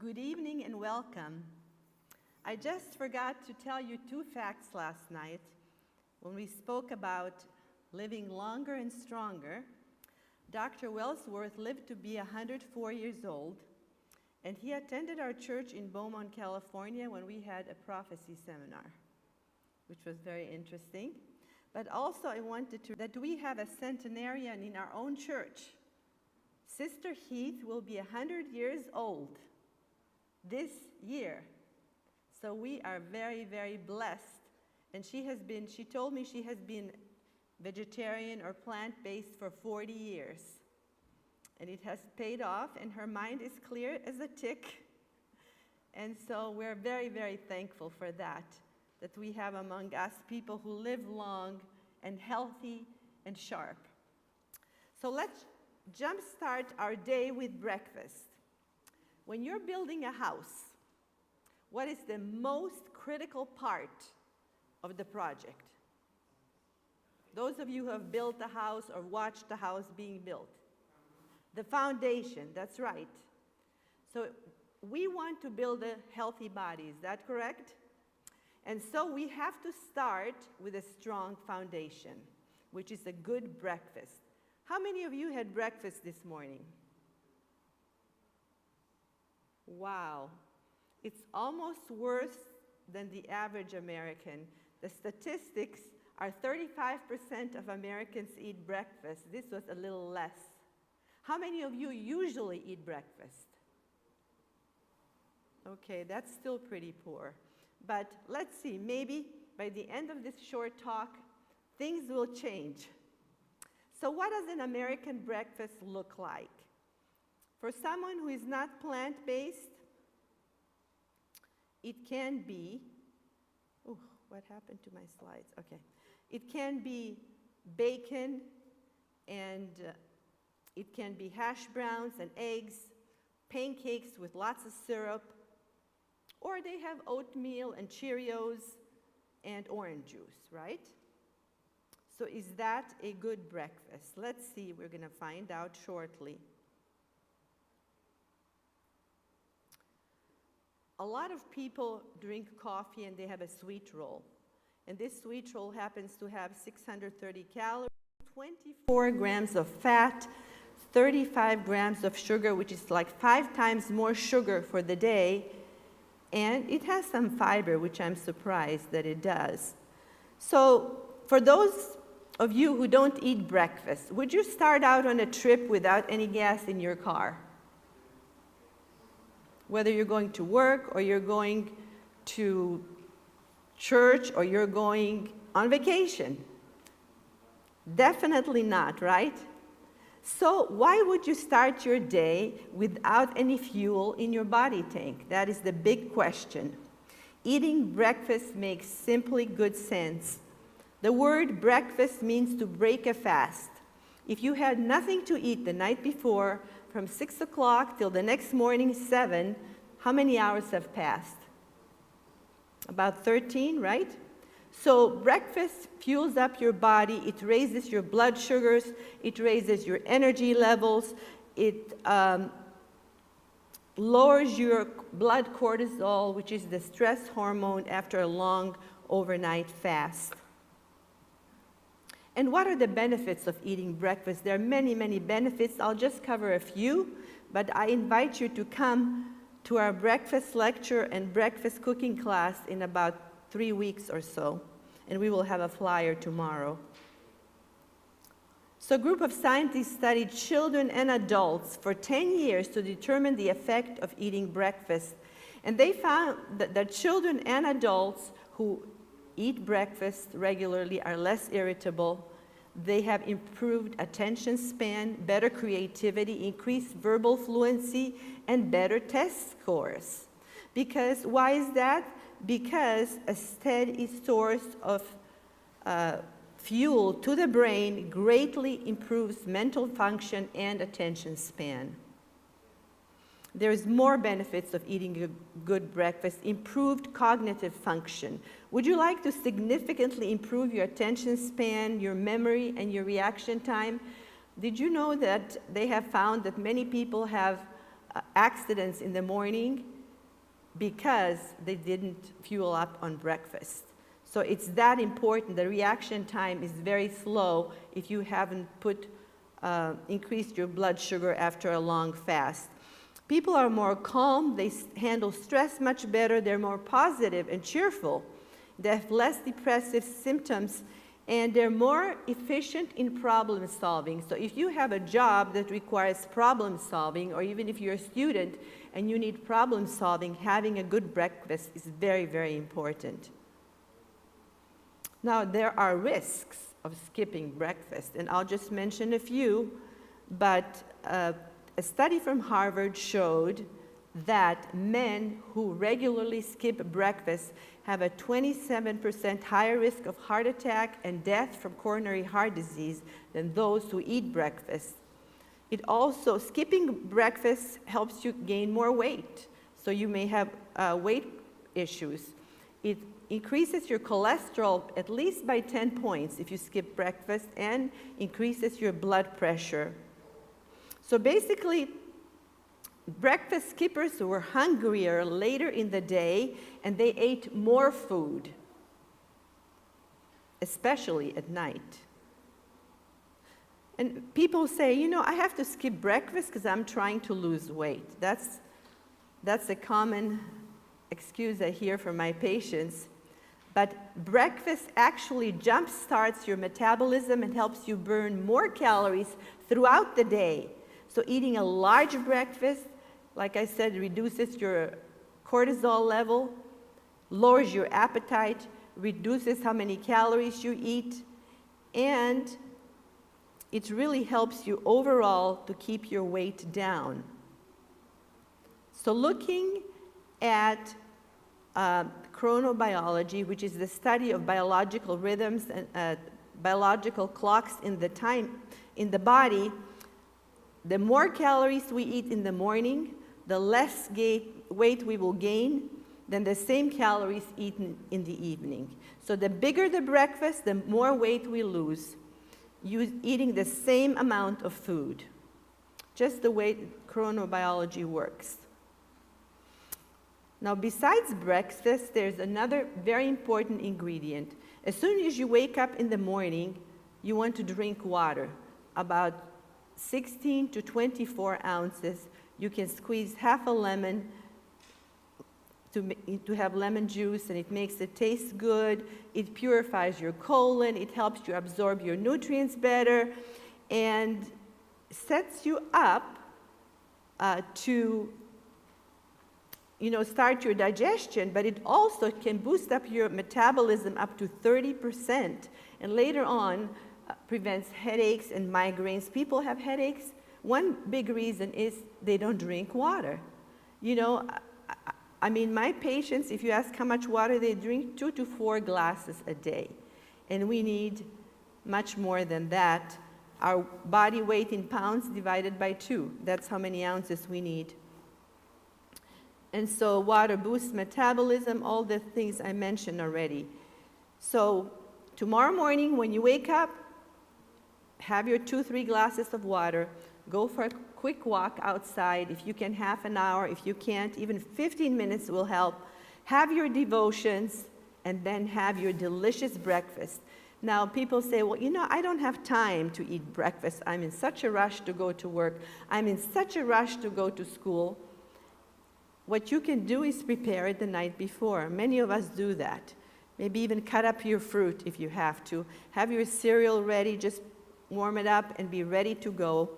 Good evening and welcome. I just forgot to tell you two facts last night when we spoke about living longer and stronger. Dr. Wellsworth lived to be 104 years old, and he attended our church in Beaumont, California when we had a prophecy seminar, which was very interesting. But also I wanted to that we have a centenarian in our own church. Sister Heath will be 100 years old this year. So we are very, very blessed. And she told me she has been vegetarian or plant-based for 40 years. And it has paid off, and her mind is clear as a tick. And so we're very, very thankful for that we have among us people who live long and healthy and sharp. So let's jumpstart our day with breakfast. When you're building a house, what is the most critical part of the project? Those of you who have built a house or watched the house being built. The foundation, that's right. So we want to build a healthy body, is that correct? And so we have to start with a strong foundation, which is a good breakfast. How many of you had breakfast this morning? Wow. It's almost worse than the average American. The statistics are 35% of Americans eat breakfast. This was a little less. How many of you usually eat breakfast? Okay, that's still pretty poor. But let's see, maybe by the end of this short talk, things will change. So what does an American breakfast look like? For someone who is not plant-based, it can be, what happened to my slides? Okay. It can be bacon, and it can be hash browns and eggs, pancakes with lots of syrup, or they have oatmeal and Cheerios and orange juice, right? So is that a good breakfast? Let's see, we're going to find out shortly. A lot of people drink coffee and they have a sweet roll. And this sweet roll happens to have 630 calories, 24 grams of fat, 35 grams of sugar, which is like 5 times more sugar for the day. And it has some fiber, which I'm surprised that it does. So for those of you who don't eat breakfast, would you start out on a trip without any gas in your car? Whether you're going to work or you're going to church or you're going on vacation? Definitely not, right? So why would you start your day without any fuel in your body tank? That is the big question. Eating breakfast makes simply good sense. The word breakfast means to break a fast. If you had nothing to eat the night before, from 6 o'clock till the next morning, 7, how many hours have passed? About 13, right? So breakfast fuels up your body, it raises your blood sugars, it raises your energy levels, it lowers your blood cortisol, which is the stress hormone after a long overnight fast. And what are the benefits of eating breakfast? There are many, many benefits. I'll just cover a few, but I invite you to come to our breakfast lecture and breakfast cooking class in about 3 weeks or so, and we will have a flyer tomorrow. So a group of scientists studied children and adults for 10 years to determine the effect of eating breakfast. And they found that children and adults who eat breakfast regularly are less irritable. They have improved attention span, better creativity, increased verbal fluency, and better test scores. Because, why is that? Because a steady source of fuel to the brain greatly improves mental function and attention span. There's more benefits of eating a good breakfast. Improved cognitive function. Would you like to significantly improve your attention span, your memory, and your reaction time? Did you know that they have found that many people have accidents in the morning because they didn't fuel up on breakfast. So it's that important. The reaction time is very slow if you haven't increased your blood sugar after a long fast. People are more calm, they handle stress much better, they're more positive and cheerful, they have less depressive symptoms, and they're more efficient in problem solving. So if you have a job that requires problem solving, or even if you're a student and you need problem solving, having a good breakfast is very, very important. Now, there are risks of skipping breakfast, and I'll just mention a few, but a study from Harvard showed that men who regularly skip breakfast have a 27% higher risk of heart attack and death from coronary heart disease than those who eat breakfast. It also, skipping breakfast helps you gain more weight, so you may have weight issues. It increases your cholesterol at least by 10 points if you skip breakfast, and increases your blood pressure. So basically, breakfast skippers were hungrier later in the day, and they ate more food, especially at night. And people say, you know, I have to skip breakfast because I'm trying to lose weight. That's a common excuse I hear from my patients. But breakfast actually jump-starts your metabolism and helps you burn more calories throughout the day. So eating a large breakfast, like I said, reduces your cortisol level, lowers your appetite, reduces how many calories you eat, and it really helps you overall to keep your weight down. So looking at chronobiology, which is the study of biological rhythms and biological clocks in the body, the more calories we eat in the morning, the less weight we will gain than the same calories eaten in the evening. So the bigger the breakfast, the more weight we lose, eating the same amount of food. Just the way chronobiology works. Now, besides breakfast, there's another very important ingredient. As soon as you wake up in the morning, you want to drink water, about 16 to 24 ounces. You can squeeze half a lemon to have lemon juice, and it makes it taste good. It purifies your colon. It helps you absorb your nutrients better, and sets you up to start your digestion, but it also can boost up your metabolism up to 30%, and later on prevents headaches and migraines. People have headaches. One big reason is they don't drink water. I mean, my patients, if you ask how much water they drink, 2 to 4 glasses a day, and we need much more than that. Our body weight in pounds divided by 2, that's how many ounces we need. And so water boosts metabolism, all the things I mentioned already. So tomorrow morning when you wake up, have your 2-3 glasses of water, go for a quick walk outside. If you can, half an hour. If you can't, even 15 minutes will help. Have your devotions, and then have your delicious breakfast. Now, people say, well, I don't have time to eat breakfast. I'm in such a rush to go to work. I'm in such a rush to go to school. What you can do is prepare it the night before. Many of us do that. Maybe even cut up your fruit if you have to. Have your cereal ready, just warm it up and be ready to go.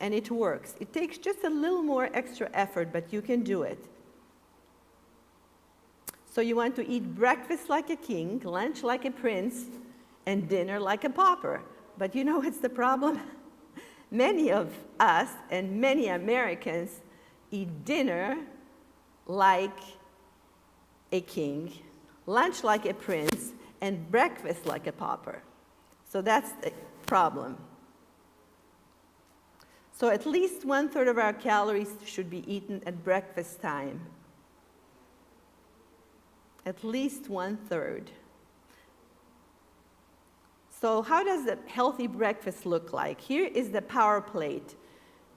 And it works. It takes just a little more extra effort, but you can do it. So you want to eat breakfast like a king, lunch like a prince, and dinner like a pauper. But you know what's the problem? Many of us and many Americans eat dinner like a king, lunch like a prince, and breakfast like a pauper. So that's the problem. So at least 1/3 of our calories should be eaten at breakfast time. At least 1/3. So how does a healthy breakfast look like? Here is the power plate.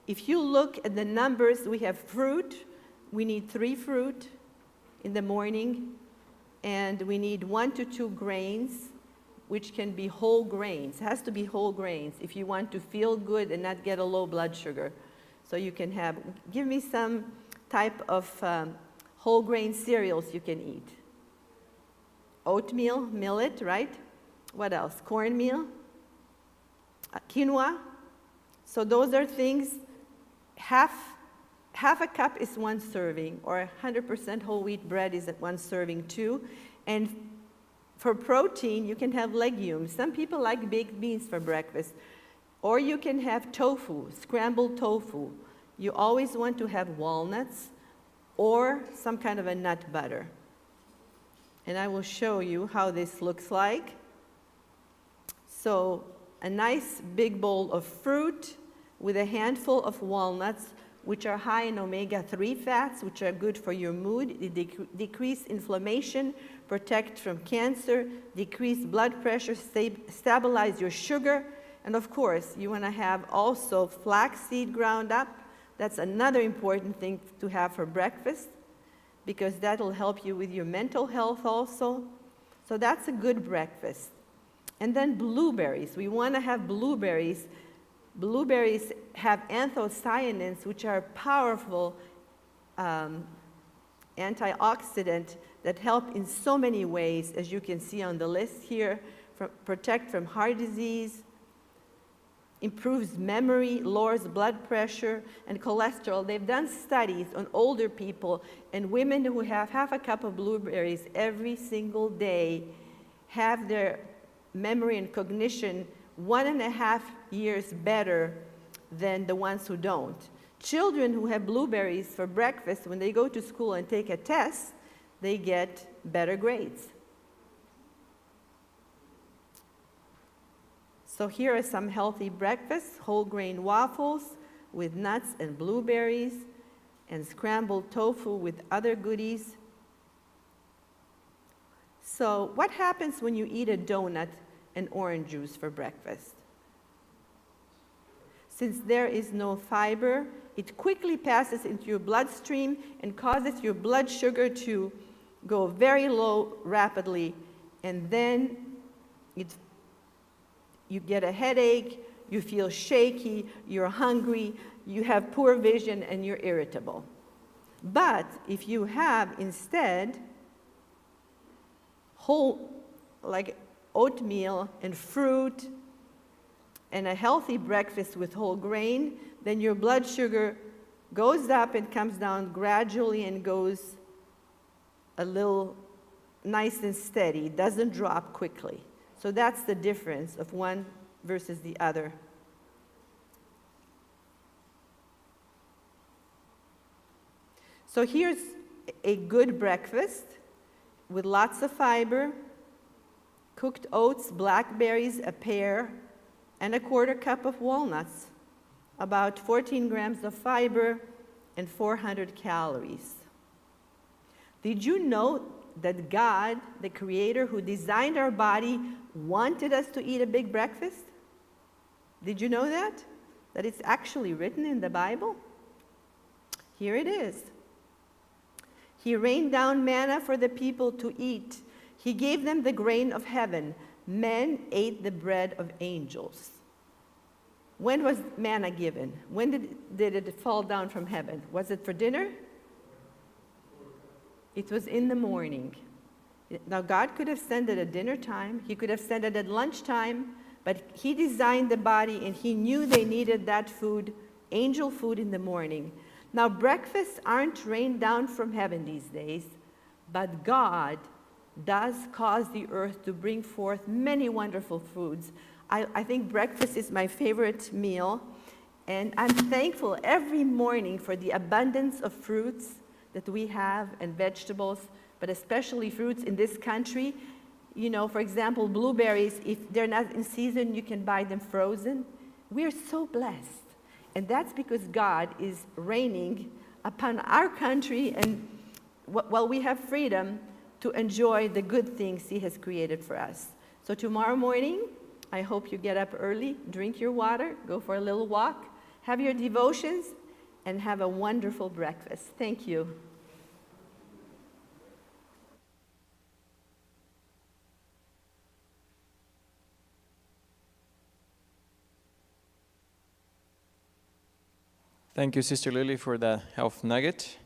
If you look at the numbers, we have fruit, we need 3 fruit in the morning, and we need 1 to 2 grains, which can be whole grains. It has to be whole grains if you want to feel good and not get a low blood sugar. So you can have, give me some type of whole grain cereals you can eat. Oatmeal, millet, right? What else? Cornmeal, quinoa. So those are things, half a cup is 1 serving, or 100% whole wheat bread is 1 serving too. And for protein, you can have legumes. Some people like baked beans for breakfast. Or you can have tofu, scrambled tofu. You always want to have walnuts or some kind of a nut butter. And I will show you how this looks like. So a nice big bowl of fruit with a handful of walnuts, which are high in omega-3 fats, which are good for your mood. They decrease inflammation, protect from cancer, decrease blood pressure, stabilize your sugar. And of course, you want to have also flaxseed ground up. That's another important thing to have for breakfast, because that'll help you with your mental health also. So that's a good breakfast. And then blueberries. We want to have blueberries. Blueberries have anthocyanins, which are powerful antioxidant that help in so many ways, as you can see on the list here. Protect from heart disease, improves memory, lowers blood pressure and cholesterol. They've done studies on older people, and women who have half a cup of blueberries every single day have their memory and cognition 1.5 years better than the ones who don't. Children who have blueberries for breakfast, when they go to school and take a test, they get better grades. So here are some healthy breakfasts: whole grain waffles with nuts and blueberries, and scrambled tofu with other goodies. So what happens when you eat a donut and orange juice for breakfast? Since there is no fiber, it quickly passes into your bloodstream and causes your blood sugar to go very low rapidly, and then you get a headache, you feel shaky, you're hungry, you have poor vision, and you're irritable. But if you have instead whole, like oatmeal and fruit and a healthy breakfast with whole grain, then your blood sugar goes up and comes down gradually and goes a little nice and steady, doesn't drop quickly. So that's the difference of one versus the other. So here's a good breakfast with lots of fiber: cooked oats, blackberries, a pear, and a 1/4 cup of walnuts, about 14 grams of fiber and 400 calories. Did you know that God, the Creator who designed our body, wanted us to eat a big breakfast? Did you know that? That it's actually written in the Bible? Here it is. He rained down manna for the people to eat. He gave them the grain of heaven. Men ate the bread of angels. When was manna given? When did it fall down from heaven? Was it for dinner? It was in the morning. Now, God could have sent it at dinner time. He could have sent it at lunchtime. But He designed the body, and He knew they needed that food, angel food, in the morning. Now, breakfasts aren't rained down from heaven these days, but God does cause the earth to bring forth many wonderful foods. I think breakfast is my favorite meal, and I'm thankful every morning for the abundance of fruits that we have and vegetables, but especially fruits in this country. You know, for example, blueberries, if they're not in season, you can buy them frozen. We are so blessed. And that's because God is raining upon our country, and while we have freedom to enjoy the good things He has created for us. So tomorrow morning, I hope you get up early, drink your water, go for a little walk, have your devotions, and have a wonderful breakfast. Thank you. Thank you, Sister Lily, for the health nugget.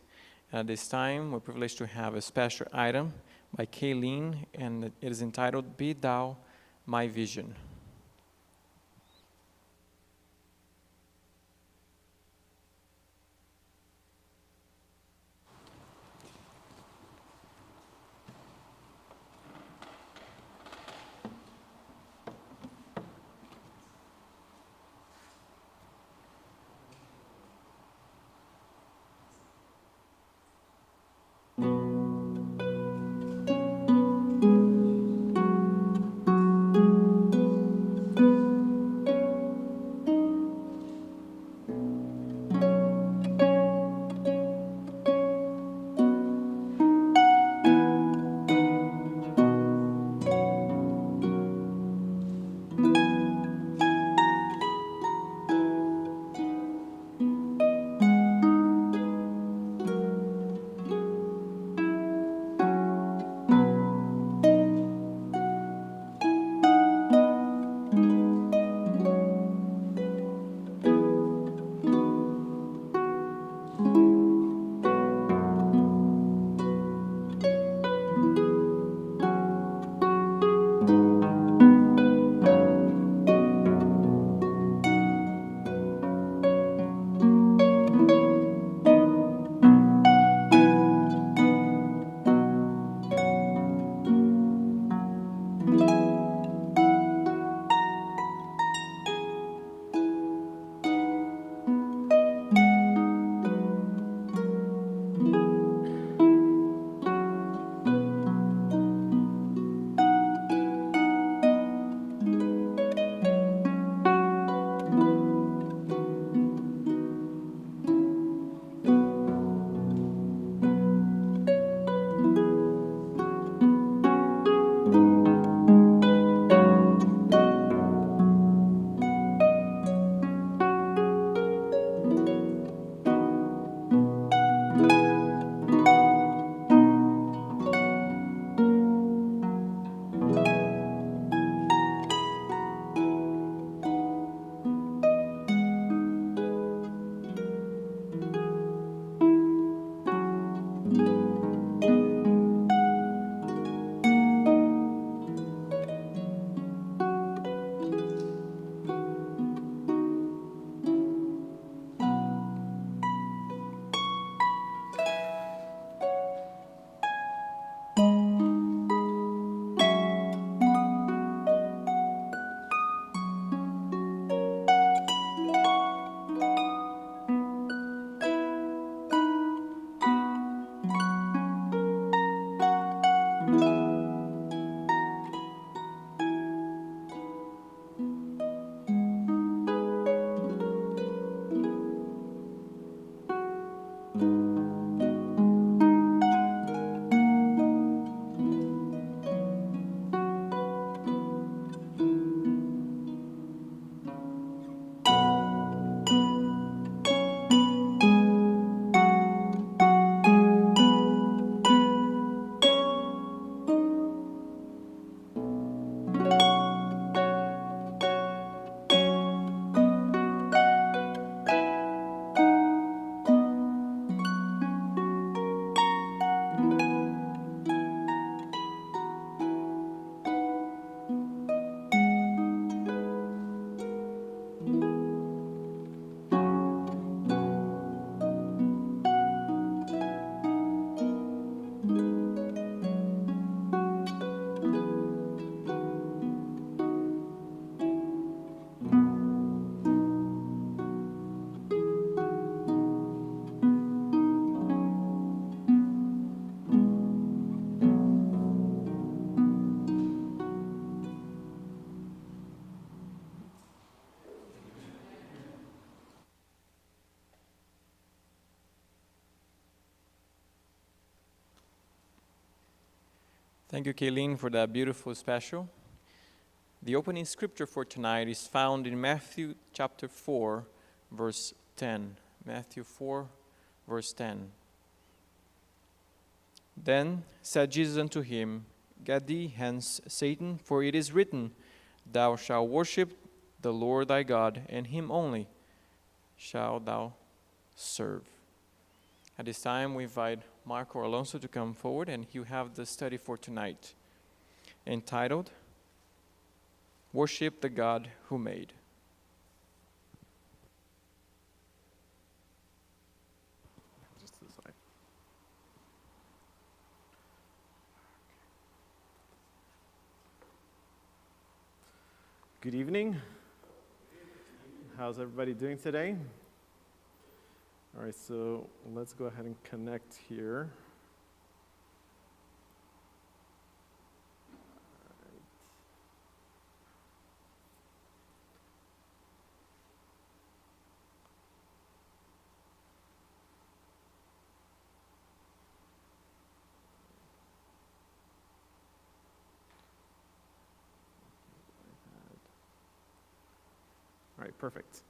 At this time, we're privileged to have a special item by Kayleen, and it is entitled, Be Thou My Vision. Thank you, Kayleen, for that beautiful special. The opening scripture for tonight is found in Matthew chapter 4, verse 10. Matthew 4, verse 10. Then said Jesus unto him, Get thee hence, Satan, for it is written, Thou shalt worship the Lord thy God, and him only shalt thou serve. At this time, we invite Marco or Alonso to come forward, and he'll have the study for tonight, entitled, Worship the God who made. Just to the side. Good evening. How's everybody doing today? All right, so let's go ahead and connect here. All right, perfect.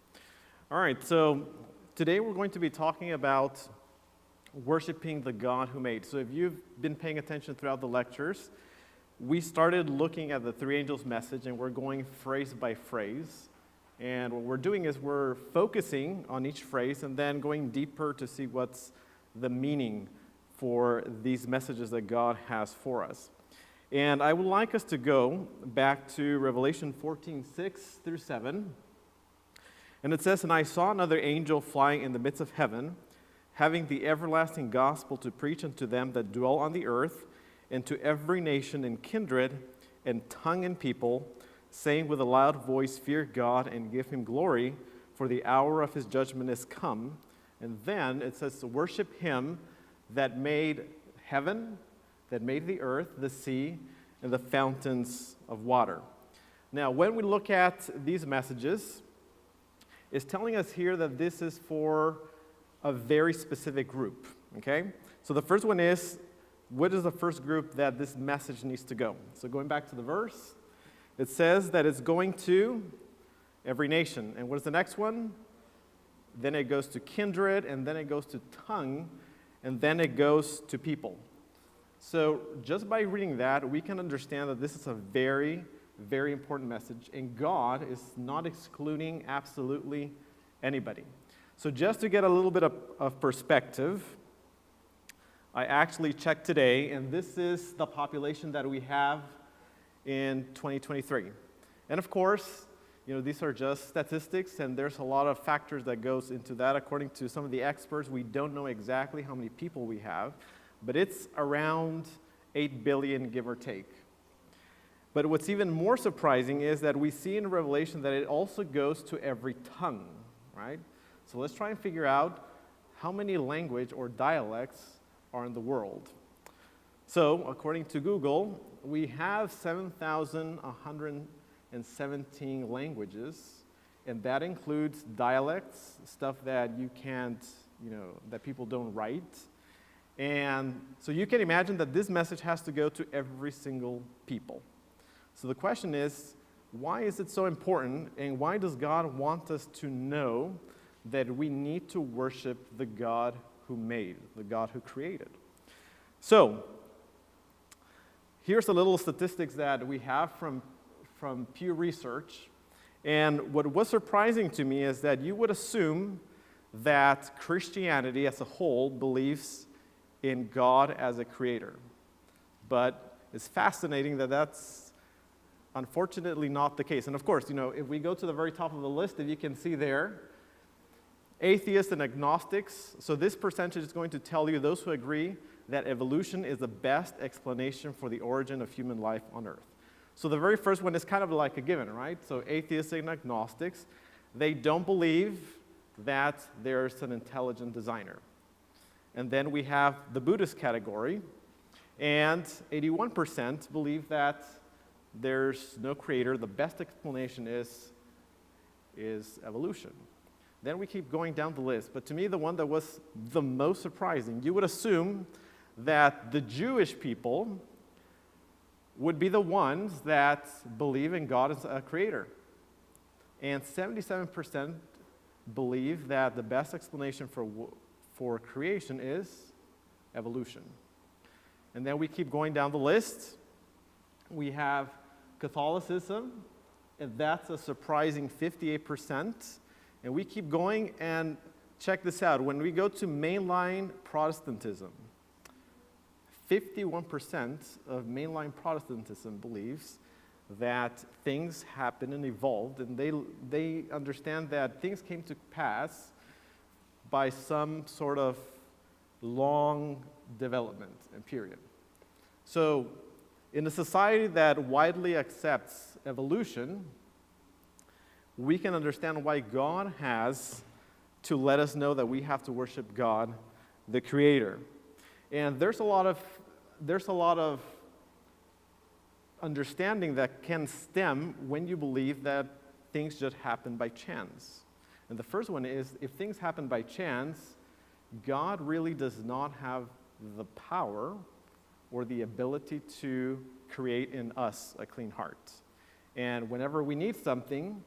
All right, so today we're going to be talking about worshiping the God who made. So if you've been paying attention throughout the lectures, we started looking at the three angels' message, and we're going phrase by phrase. And what we're doing is we're focusing on each phrase and then going deeper to see what's the meaning for these messages that God has for us. And I would like us to go back to Revelation 14:6-7. And it says, And I saw another angel flying in the midst of heaven, having the everlasting gospel to preach unto them that dwell on the earth, and to every nation and kindred and tongue and people, saying with a loud voice, Fear God and give him glory, for the hour of his judgment is come. And then it says to worship him that made heaven, that made the earth, the sea, and the fountains of water. Now, when we look at these messages, it's telling us here that this is for a very specific group, okay? So the first one is, what is the first group that this message needs to go? So going back to the verse, it says that it's going to every nation. And what is the next one? Then it goes to kindred, and then it goes to tongue, and then it goes to people. So just by reading that, we can understand that this is a very, very important message, and God is not excluding absolutely anybody. So just to get a little bit of perspective, I actually checked today, and this is the population that we have in 2023. And of course, these are just statistics, and there's a lot of factors that goes into that. According to some of the experts, we don't know exactly how many people we have, but it's around 8 billion, give or take. But what's even more surprising is that we see in Revelation that it also goes to every tongue, right? So let's try and figure out how many language or dialects are in the world. So according to Google, we have 7,117 languages, and that includes dialects, stuff that you can't, that people don't write. And so you can imagine that this message has to go to every single people. So the question is, why is it so important, and why does God want us to know that we need to worship the God who made, the God who created? So here's a little statistics that we have from Pew Research. And what was surprising to me is that you would assume that Christianity as a whole believes in God as a creator. But it's fascinating that that's unfortunately not the case. And of course, if we go to the very top of the list, if you can see there, atheists and agnostics. So this percentage is going to tell you those who agree that evolution is the best explanation for the origin of human life on Earth. So the very first one is kind of like a given, right? So atheists and agnostics, they don't believe that there's an intelligent designer. And then we have the Buddhist category, and 81% believe that there's no creator. The best explanation is evolution. Then we keep going down the list. But to me, the one that was the most surprising, you would assume that the Jewish people would be the ones that believe in God as a creator. And 77% believe that the best explanation for creation is evolution. And then we keep going down the list. We have Catholicism, and that's a surprising 58%. And we keep going, and check this out. When we go to mainline Protestantism, 51% of mainline Protestantism believes that things happen and evolved, and they understand that things came to pass by some sort of long development and period. So in a society that widely accepts evolution, we can understand why God has to let us know that we have to worship God, the Creator. And there's a lot of understanding that can stem when you believe that things just happen by chance. And the first one is, if things happen by chance, God really does not have the power or the ability to create in us a clean heart. And whenever we need something,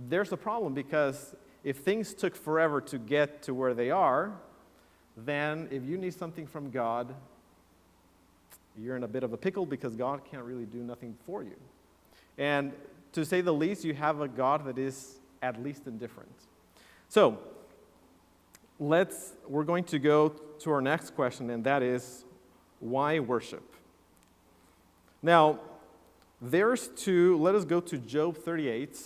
there's a problem, because if things took forever to get to where they are, then if you need something from God, you're in a bit of a pickle, because God can't really do nothing for you. And to say the least, you have a God that is at least indifferent. So we're going to go to our next question, and that is, why worship? Now, let us go to Job 38.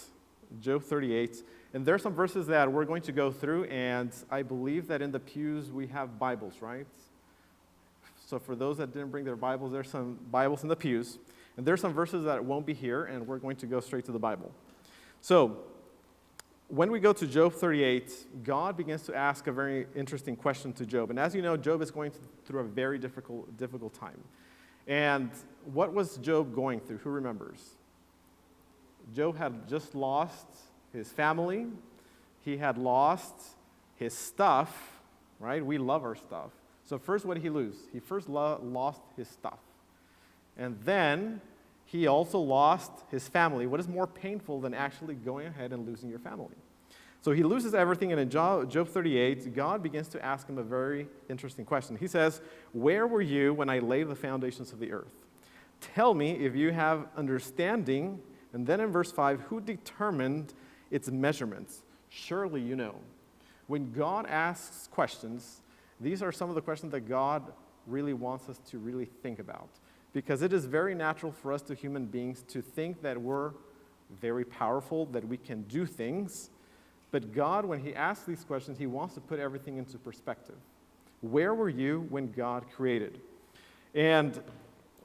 Job 38. And there are some verses that we're going to go through, and I believe that in the pews we have Bibles, right? So for those that didn't bring their Bibles, there's some Bibles in the pews. And there's some verses that won't be here, and we're going to go straight to the Bible. So when we go to Job 38, God begins to ask a very interesting question to Job. And as you know, Job is going through a very difficult time. And what was Job going through? Who remembers? Job had just lost his family. He had lost his stuff, right? We love our stuff. So first, what did he lose? He first lost his stuff. And then he also lost his family. What is more painful than actually going ahead and losing your family? So he loses everything, and in Job 38, God begins to ask him a very interesting question. He says, "Where were you when I laid the foundations of the earth? Tell me if you have understanding." And then in verse 5, "Who determined its measurements? Surely you know." When God asks questions, these are some of the questions that God really wants us to really think about. Because it is very natural for us, to human beings, to think that we're very powerful, that we can do things. But God, when he asks these questions, he wants to put everything into perspective. Where were you when God created? And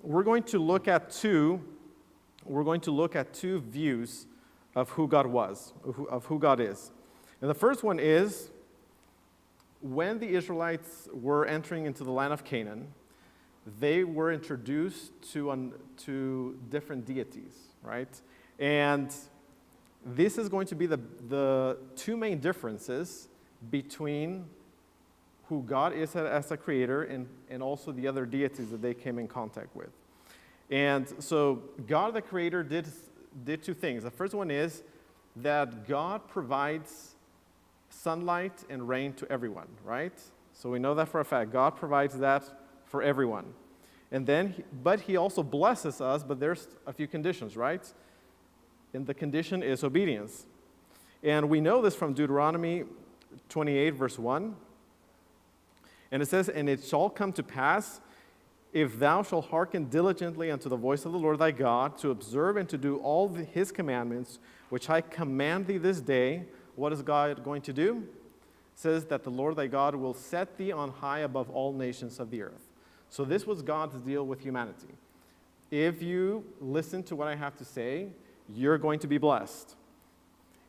we're going to look at two views of who God was, of who God is. And the first one is, when the Israelites were entering into the land of Canaan, they were introduced to different deities, right? And this is going to be the two main differences between who God is as a creator and also the other deities that they came in contact with. And so God the creator did two things. The first one is that God provides sunlight and rain to everyone, right? So we know that for a fact. God provides that for everyone. And then, but he also blesses us, but there's a few conditions, right? And the condition is obedience. And we know this from Deuteronomy 28, verse 1. And it says, "And it shall come to pass, if thou shalt hearken diligently unto the voice of the Lord thy God, to observe and to do all his commandments, which I command thee this day." What is God going to do? It says that the Lord thy God will set thee on high above all nations of the earth. So this was God's deal with humanity. If you listen to what I have to say, you're going to be blessed.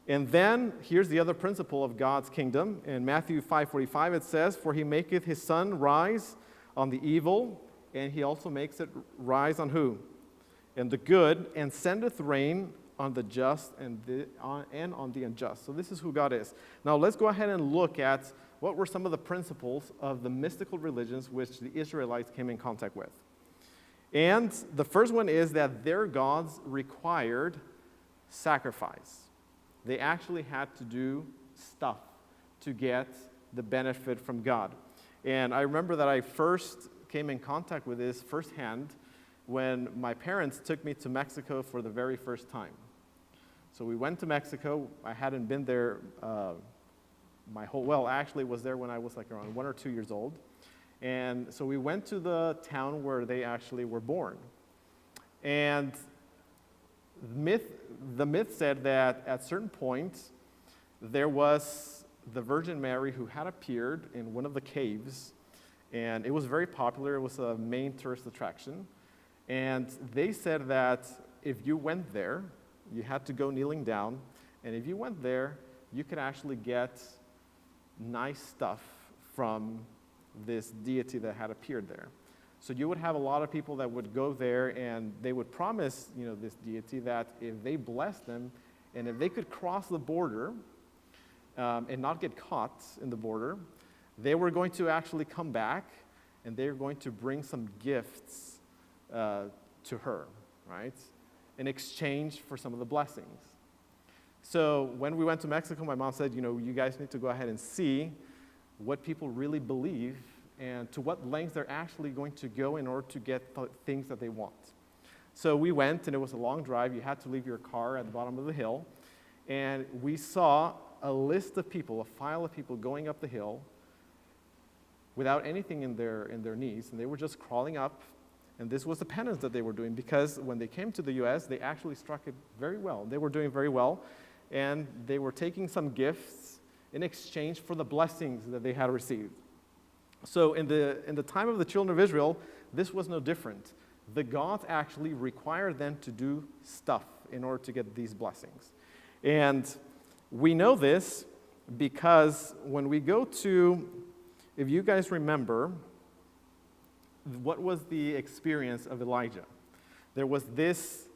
And then here's the other principle of God's kingdom. In Matthew 5:45 it says, "For he maketh his sun rise on the evil, and he also makes it rise on" who? "And the good, and sendeth rain on the just and on the unjust." So this is who God is. Now let's go ahead and look at what were some of the principles of the mystical religions which the Israelites came in contact with. And the first one is that their gods required sacrifice. They actually had to do stuff to get the benefit from God. And I remember that I first came in contact with this firsthand when my parents took me to Mexico for the very first time. So we went to Mexico. I hadn't been there actually was there when I was like around 1 or 2 years old. And so we went to the town where they actually were born. And the myth said that at certain points there was the Virgin Mary who had appeared in one of the caves, and it was very popular. It was a main tourist attraction. And they said that if you went there, you had to go kneeling down, and if you went there, you could actually get nice stuff from this deity that had appeared there. So you would have a lot of people that would go there, and they would promise, this deity that if they blessed them, and if they could cross the border and not get caught in the border, they were going to actually come back, and they were going to bring some gifts to her, right, in exchange for some of the blessings. So when we went to Mexico, my mom said, you guys need to go ahead and see what people really believe and to what lengths they're actually going to go in order to get things that they want. So we went, and it was a long drive. You had to leave your car at the bottom of the hill. And we saw a list of people, a file of people going up the hill without anything in their knees, and they were just crawling up. And this was the penance that they were doing, because when they came to the U.S., they actually struck it very well. They were doing very well, and they were taking some gifts in exchange for the blessings that they had received. So in the time of the children of Israel, this was no different. The gods actually required them to do stuff in order to get these blessings. And we know this because when we go to, if you guys remember, what was the experience of Elijah? There was this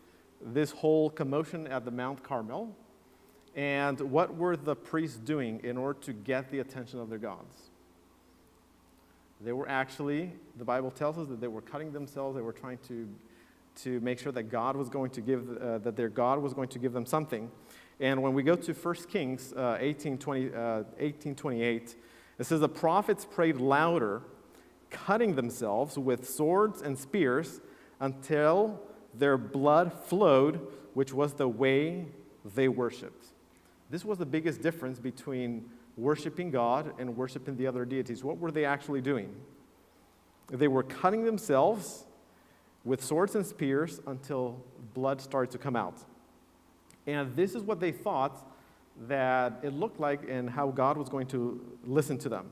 whole commotion at the Mount Carmel. And what were the priests doing in order to get the attention of their gods? They were actually, the Bible tells us that they were cutting themselves. They were trying to make sure that God was going to give, that their God was going to give them something. And when we go to 1 Kings 18:28, it says, the prophets prayed louder, cutting themselves with swords and spears until their blood flowed, which was the way they worshipped. This was the biggest difference between worshiping God and worshiping the other deities. What were they actually doing? They were cutting themselves with swords and spears until blood started to come out. And this is what they thought that it looked like and how God was going to listen to them.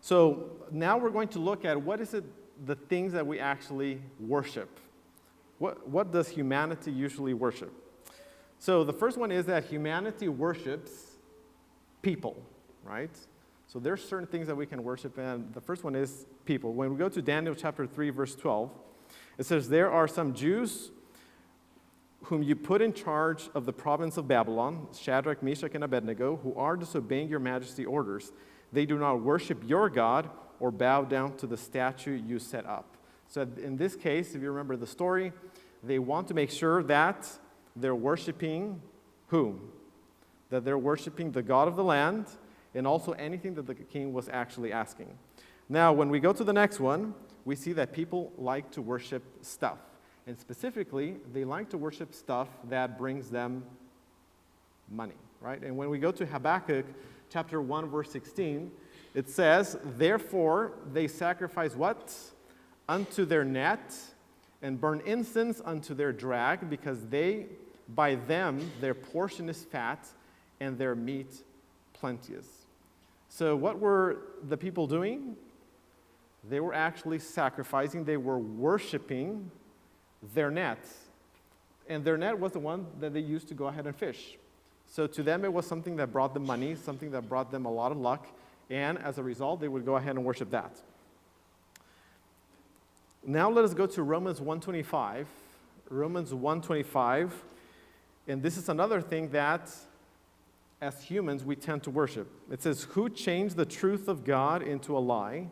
So now we're going to look at what is it, the things that we actually worship. What does humanity usually worship? So the first one is that humanity worships people, right? So there's certain things that we can worship, and the first one is people. When we go to Daniel chapter 3, verse 12, it says, there are some Jews whom you put in charge of the province of Babylon, Shadrach, Meshach, and Abednego, who are disobeying your majesty's orders. They do not worship your God or bow down to the statue you set up. So in this case, if you remember the story, they want to make sure that they're worshiping whom? That they're worshiping the God of the land and also anything that the king was actually asking. Now, when we go to the next one, we see that people like to worship stuff. And specifically, they like to worship stuff that brings them money, right? And when we go to Habakkuk chapter 1, verse 16, it says, therefore they sacrifice what? Unto their net, and burn incense unto their drag, because by them their portion is fat, and their meat plenteous. So what were the people doing? They were actually sacrificing, they were worshiping their nets. And their net was the one that they used to go ahead and fish. So to them it was something that brought them money, something that brought them a lot of luck, and as a result they would go ahead and worship that. Now let us go to Romans 1:25. Romans 1:25, and this is another thing that as humans we tend to worship. It says, who changed the truth of God into a lie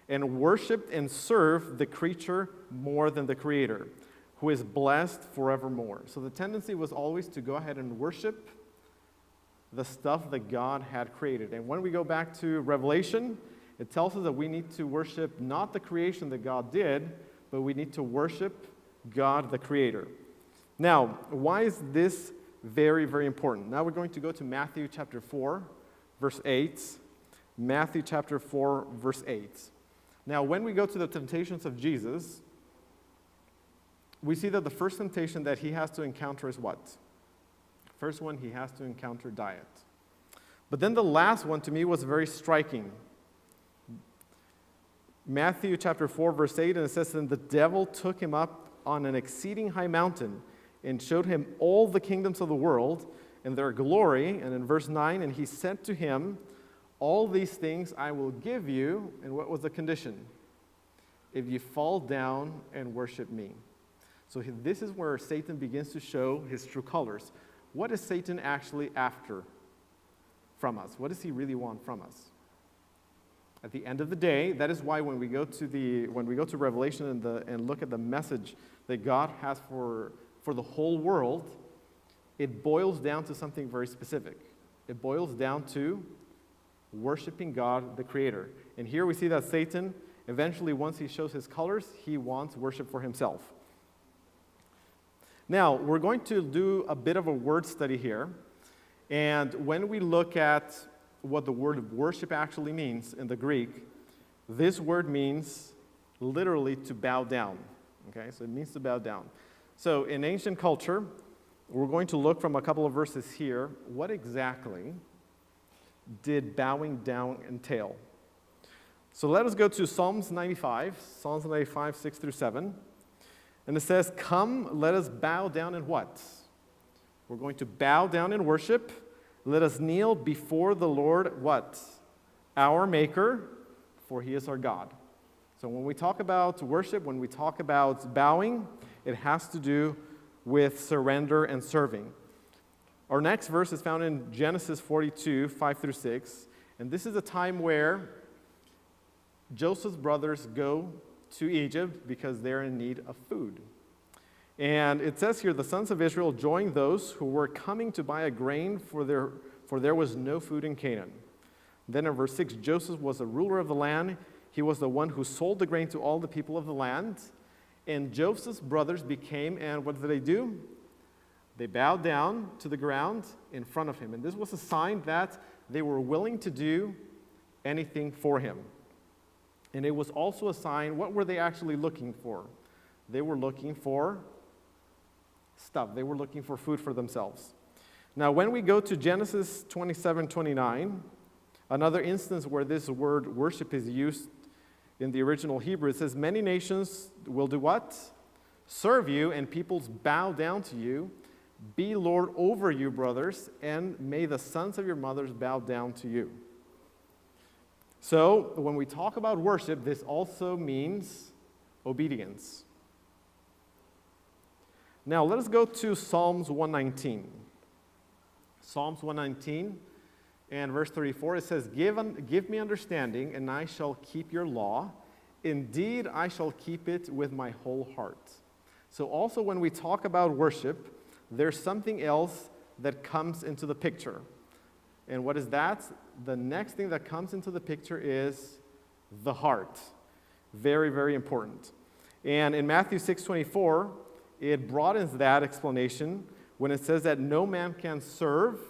and worshiped and served the creature more than the Creator, who is blessed forevermore. So the tendency was always to go ahead and worship the stuff that God had created. And when we go back to Revelation, it tells us that we need to worship not the creation that God did, but we need to worship God the Creator. Now, why is this very, very important? Now we're going to go to Matthew chapter 4, verse 8. Matthew chapter 4, verse 8. Now, when we go to the temptations of Jesus, we see that the first temptation that he has to encounter is what? First one, he has to encounter diet. But then the last one to me was very striking. Matthew chapter 4, verse 8, and it says, "And the devil took him up on an exceeding high mountain and showed him all the kingdoms of the world and their glory." And in verse 9, "And he said to him, all these things I will give you." And what was the condition? "If you fall down and worship me." So this is where Satan begins to show his true colors. What is Satan actually after from us? What does he really want from us? At the end of the day, that is why when we go to Revelation and look at the message that God has for the whole world, it boils down to something very specific. It boils down to worshiping God the Creator. And here we see that Satan, eventually once he shows his colors, he wants worship for himself. Now, we're going to do a bit of a word study here. And when we look at what the word worship actually means in the Greek, this word means literally to bow down. Okay, so it means to bow down. So in ancient culture, we're going to look from a couple of verses here. What exactly did bowing down entail? So let us go to Psalms 95, 6 through 7. And it says, "Come, let us bow down and" what? We're going to bow down in worship. "Let us kneel before the Lord," what? "Our Maker, for he is our God." So when we talk about worship, when we talk about bowing, it has to do with surrender and serving. Our next verse is found in Genesis 42, 5 through 6. And this is a time where Joseph's brothers go to Egypt because they're in need of food. And it says here, "The sons of Israel joined those who were coming to buy a grain, for there was no food in Canaan." Then in verse 6, "Joseph was the ruler of the land. He was the one who sold the grain to all the people of the land. And Joseph's brothers became," and what did they do? They bowed down to the ground in front of him. And this was a sign that they were willing to do anything for him. And it was also a sign, what were they actually looking for? They were looking for stuff. They were looking for food for themselves. Now, when we go to Genesis 27:29, another instance where this word worship is used in the original Hebrew, it says, "Many nations will do what? Serve you, and peoples bow down to you. Be Lord over you, brothers, and may the sons of your mothers bow down to you." So, when we talk about worship, this also means obedience. Now, let us go to Psalms 119. Psalms 119 and verse 34, it says, Give me understanding, and I shall keep your law. Indeed, I shall keep it with my whole heart." So also when we talk about worship, there's something else that comes into the picture. And what is that? The next thing that comes into the picture is the heart. Very, very important. And in Matthew 6:24, it broadens that explanation when it says that no man can serve,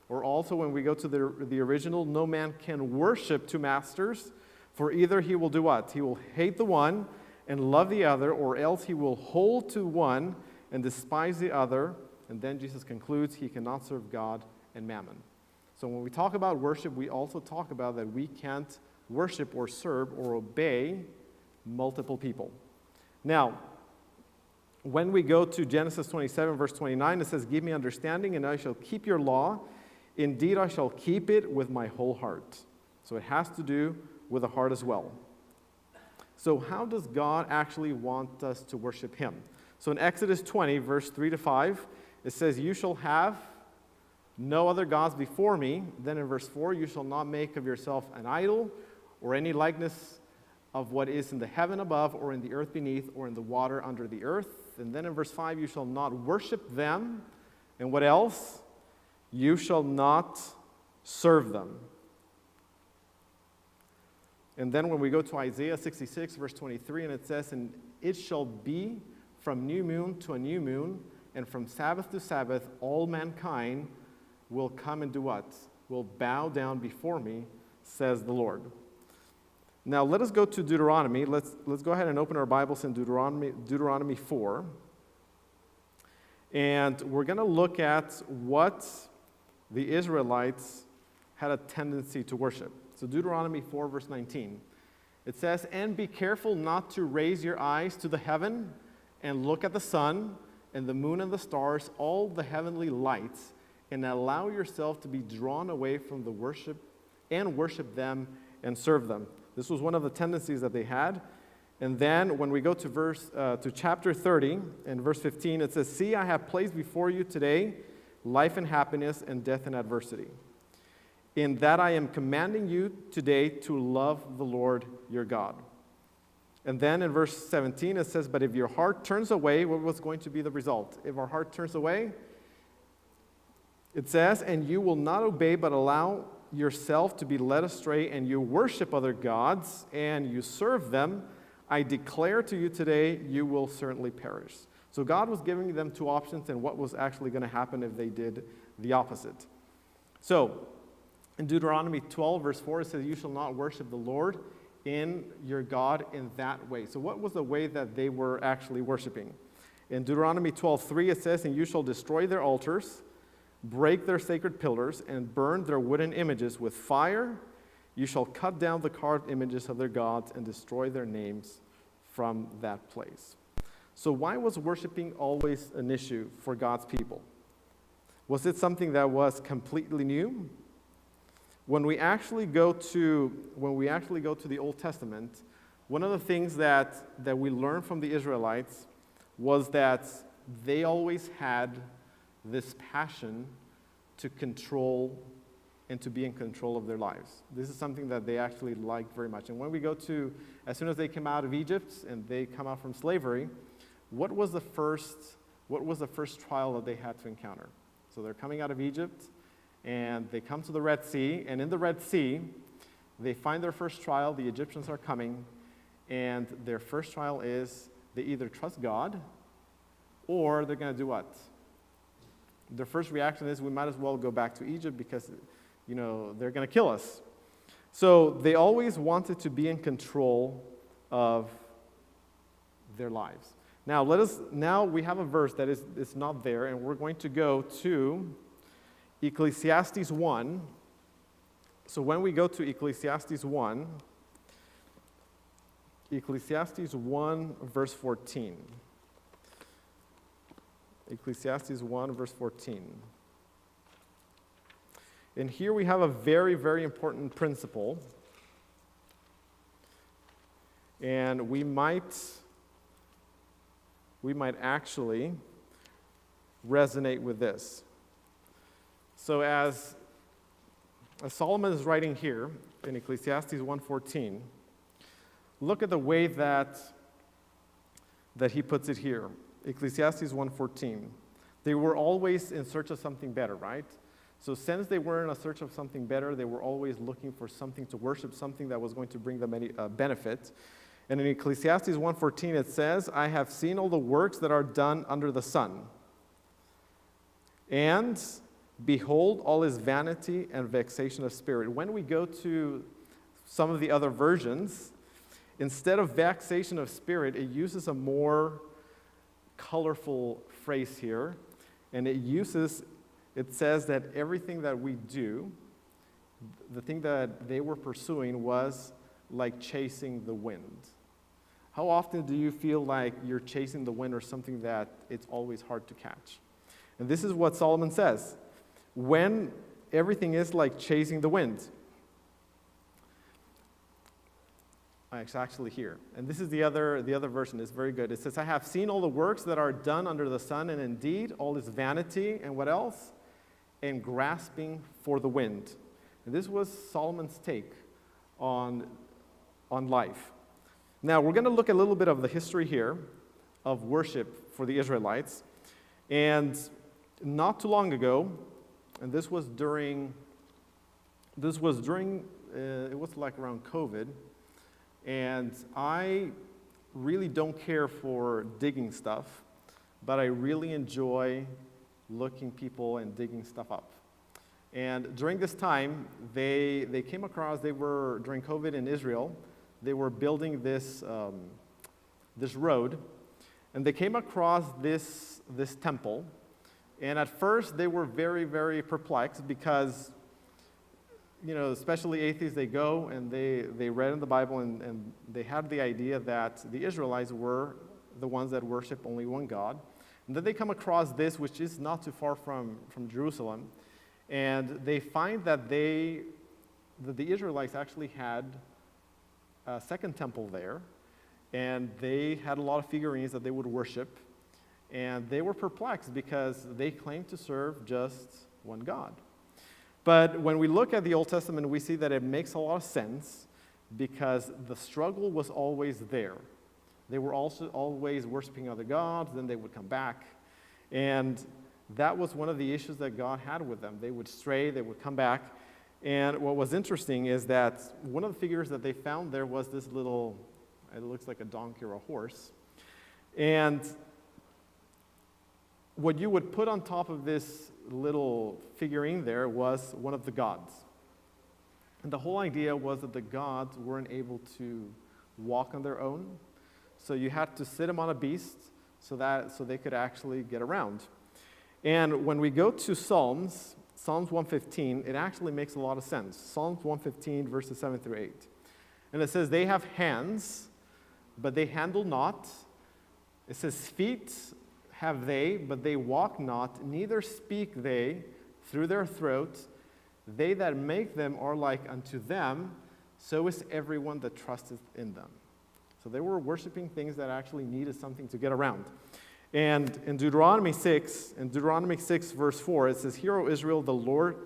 or also when we go to the original, no man can worship two masters, for either he will do what? He will hate the one and love the other, or else he will hold to one and despise the other. And then Jesus concludes, he cannot serve God and mammon. So when we talk about worship, we also talk about that we can't worship or serve or obey multiple people. Now, when we go to Genesis 27, verse 29, it says, "Give me understanding, and I shall keep your law. Indeed, I shall keep it with my whole heart." So it has to do with the heart as well. So how does God actually want us to worship him? So in Exodus 20, verse 3 to 5, it says, "You shall have no other gods before me." Then in verse 4, "You shall not make of yourself an idol or any likeness of what is in the heaven above or in the earth beneath or in the water under the earth." And then in verse 5, "You shall not worship them." And what else? you shall not serve them. And then when we go to Isaiah 66, verse 23, and it says, and it shall be from new moon to a new moon, and from Sabbath to Sabbath, all mankind will come and do what? Will bow down before me, says the Lord. Now let us go to Deuteronomy. Let's go ahead and open our Bibles in Deuteronomy 4. And we're going to look at what the Israelites had a tendency to worship. So Deuteronomy 4, verse 19. It says, and be careful not to raise your eyes to the heaven and look at the sun and the moon and the stars, all the heavenly lights, and allow yourself to be drawn away from the worship and worship them and serve them. This was one of the tendencies that they had. And then when we go to chapter 30 and verse 15, it says, see, I have placed before you today life and happiness and death and adversity. In that I am commanding you today to love the Lord your God. And then in verse 17 it says, but if your heart turns away, what was going to be the result? If our heart turns away, it says, and you will not obey but allow yourself to be led astray, and you worship other gods, and you serve them, I declare to you today, you will certainly perish. So God was giving them two options and what was actually going to happen if they did the opposite. So, in Deuteronomy 12, verse 4, it says, you shall not worship the Lord in your God in that way. So what was the way that they were actually worshiping? In Deuteronomy 12:3, it says, and you shall destroy their altars, break their sacred pillars, and burn their wooden images with fire. You shall cut down the carved images of their gods and destroy their names from that place. So why was worshiping always an issue for God's people? Was it something that was completely new? When we actually go to the Old Testament, one of the things that we learned from the Israelites was that they always had this passion to control and to be in control of their lives. This is something that they actually liked very much. And when we go to, as soon as they come out of Egypt and they come out from slavery, what was the first trial that they had to encounter? So they're coming out of Egypt, and they come to the Red Sea, and in the Red Sea, they find their first trial. The Egyptians are coming, and their first trial is they either trust God or they're going to do what? Their first reaction is, we might as well go back to Egypt because, they're going to kill us. So they always wanted to be in control of their lives. Now we have a verse that is not there, and we're going to go to Ecclesiastes 1. So when we go to Ecclesiastes 1, verse 14. Ecclesiastes 1, verse 14. And here we have a very, very important principle. And we might actually resonate with this. So as Solomon is writing here in Ecclesiastes 1:14, look at the way that he puts it here. Ecclesiastes 1:14. They were always in search of something better, right? So since they were in a search of something better, they were always looking for something to worship, something that was going to bring them any benefit. And in Ecclesiastes 1:14 it says, I have seen all the works that are done under the sun. And behold, all is vanity and vexation of spirit. When we go to some of the other versions, instead of vexation of spirit, it uses a more colorful phrase here. And it says that everything that we do, the thing that they were pursuing was like chasing the wind. How often do you feel like you're chasing the wind or something that it's always hard to catch? And this is what Solomon says. When everything is like chasing the wind. It's actually here. And this is the other version. It's very good. It says, I have seen all the works that are done under the sun, and indeed all is vanity, and what else? And grasping for the wind. And this was Solomon's take on life. Now, we're going to look a little bit of the history here of worship for the Israelites. And not too long ago, and this was during, it was like around COVID, and I really don't care for digging stuff, but I really enjoy looking people and digging stuff up. And during this time, they came across, during COVID in Israel, they were building this road, and they came across this temple. And at first, they were very, very perplexed because, especially atheists, they go and they read in the Bible and they had the idea that the Israelites were the ones that worship only one God. And then they come across this, which is not too far from Jerusalem, and they find that the Israelites actually had a second temple there, and they had a lot of figurines that they would worship, and they were perplexed because they claimed to serve just one God. But when we look at the Old Testament, we see that it makes a lot of sense because the struggle was always there. They were also always worshiping other gods, then they would come back. And that was one of the issues that God had with them. They would stray, they would come back. And what was interesting is that one of the figures that they found there was this little, it looks like a donkey or a horse. And what you would put on top of this little figurine there was one of the gods. And the whole idea was that the gods weren't able to walk on their own, so you had to sit them on a beast so they could actually get around. And when we go to Psalms 115, it actually makes a lot of sense. Psalms 115, verses 7 through 8. And it says, they have hands, but they handle not. It says, feet have they, but they walk not, neither speak they through their throat. They that make them are like unto them, so is everyone that trusteth in them. So they were worshiping things that actually needed something to get around. And in Deuteronomy 6, verse 4, it says, Hear, O Israel, the Lord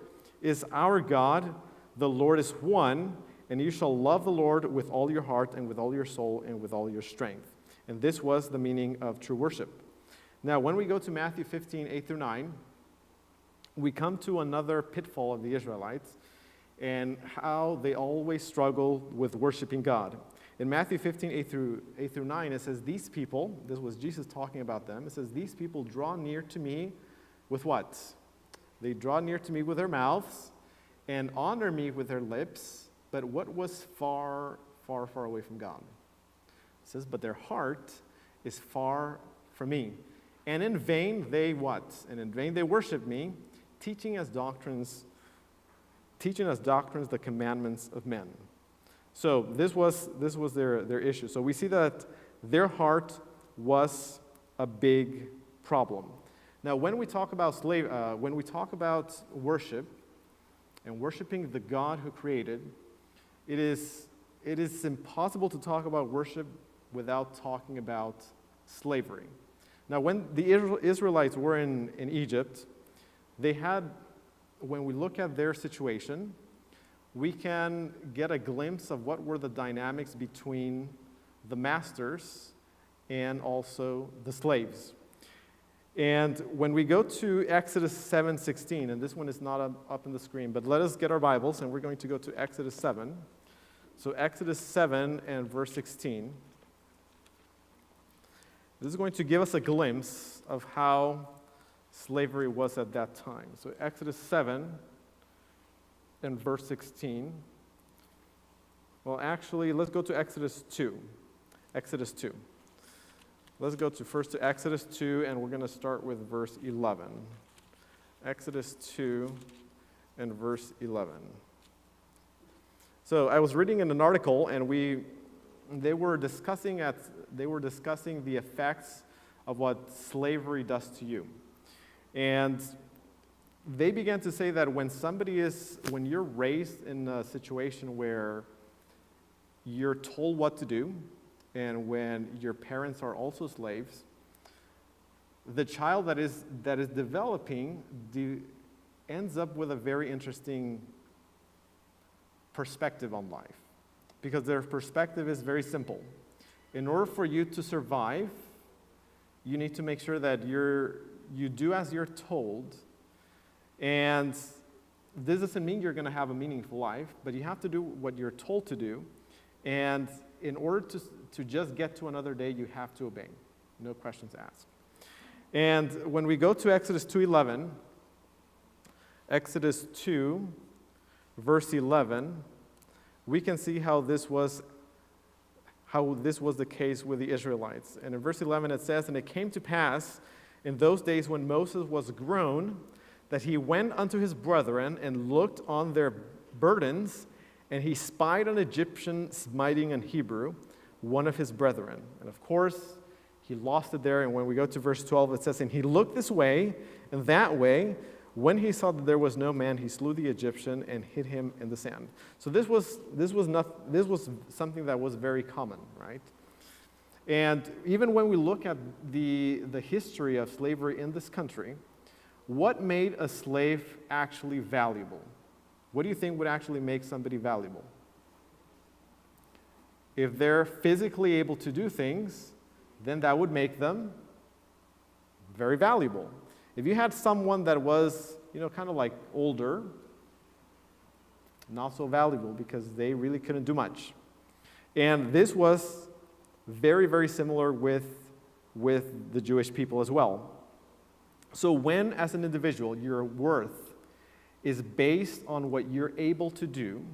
is our God, the Lord is one, and you shall love the Lord with all your heart and with all your soul and with all your strength. And this was the meaning of true worship. Now, when we go to Matthew 15, 8 through 9, we come to another pitfall of the Israelites and how they always struggle with worshiping God. In Matthew 15, 8 through 9, it says, these people, this was Jesus talking about them, it says, these people draw near to me with what? They draw near to me with their mouths and honor me with their lips, but what was far, far, far away from God? It says, but their heart is far from me. And in vain they what? And in vain they worship me, teaching as doctrines the commandments of men. So this was their issue. So we see that their heart was a big problem. Now, when we talk about worship and worshiping the God who created, it is impossible to talk about worship without talking about slavery. Now, when the Israelites were in Egypt, they had, when we look at their situation, we can get a glimpse of what were the dynamics between the masters and also the slaves. And when we go to Exodus 7:16, and this one is not up on the screen, but let us get our Bibles, and we're going to go to Exodus 7. So Exodus 7 and verse 16. This is going to give us a glimpse of how slavery was at that time. So Exodus 7 and verse 16. Well, actually, let's go to Exodus 2. Exodus 2. Let's go first to Exodus 2, and we're going to start with verse 11. Exodus 2 and verse 11. So I was reading in an article, and they were discussing the effects of what slavery does to you. And they began to say that when you're raised in a situation where you're told what to do, and when your parents are also slaves, the child that is developing ends up with a very interesting perspective on life. Because their perspective is very simple. In order for you to survive, you need to make sure that you do as you're told, And this doesn't mean you're going to have a meaningful life, but you have to do what you're told to do. And in order to just get to another day, you have to obey. No questions asked. And when we go to Exodus 2:11, Exodus 2, verse 11, we can see how this was the case with the Israelites. And in verse 11 it says, "And it came to pass in those days when Moses was grown, that he went unto his brethren and looked on their burdens, and he spied an Egyptian smiting an Hebrew, one of his brethren." And of course, he lost it there. And when we go to verse 12, it says, "And he looked this way and that way. When he saw that there was no man, he slew the Egyptian and hid him in the sand." So this was something that was very common, right? And even when we look at the history of slavery in this country, what made a slave actually valuable? What do you think would actually make somebody valuable? If they're physically able to do things, then that would make them very valuable. If you had someone that was, kind of like older, not so valuable because they really couldn't do much. And this was very, very similar with the Jewish people as well. So when, as an individual, your worth is based on what you're able to do,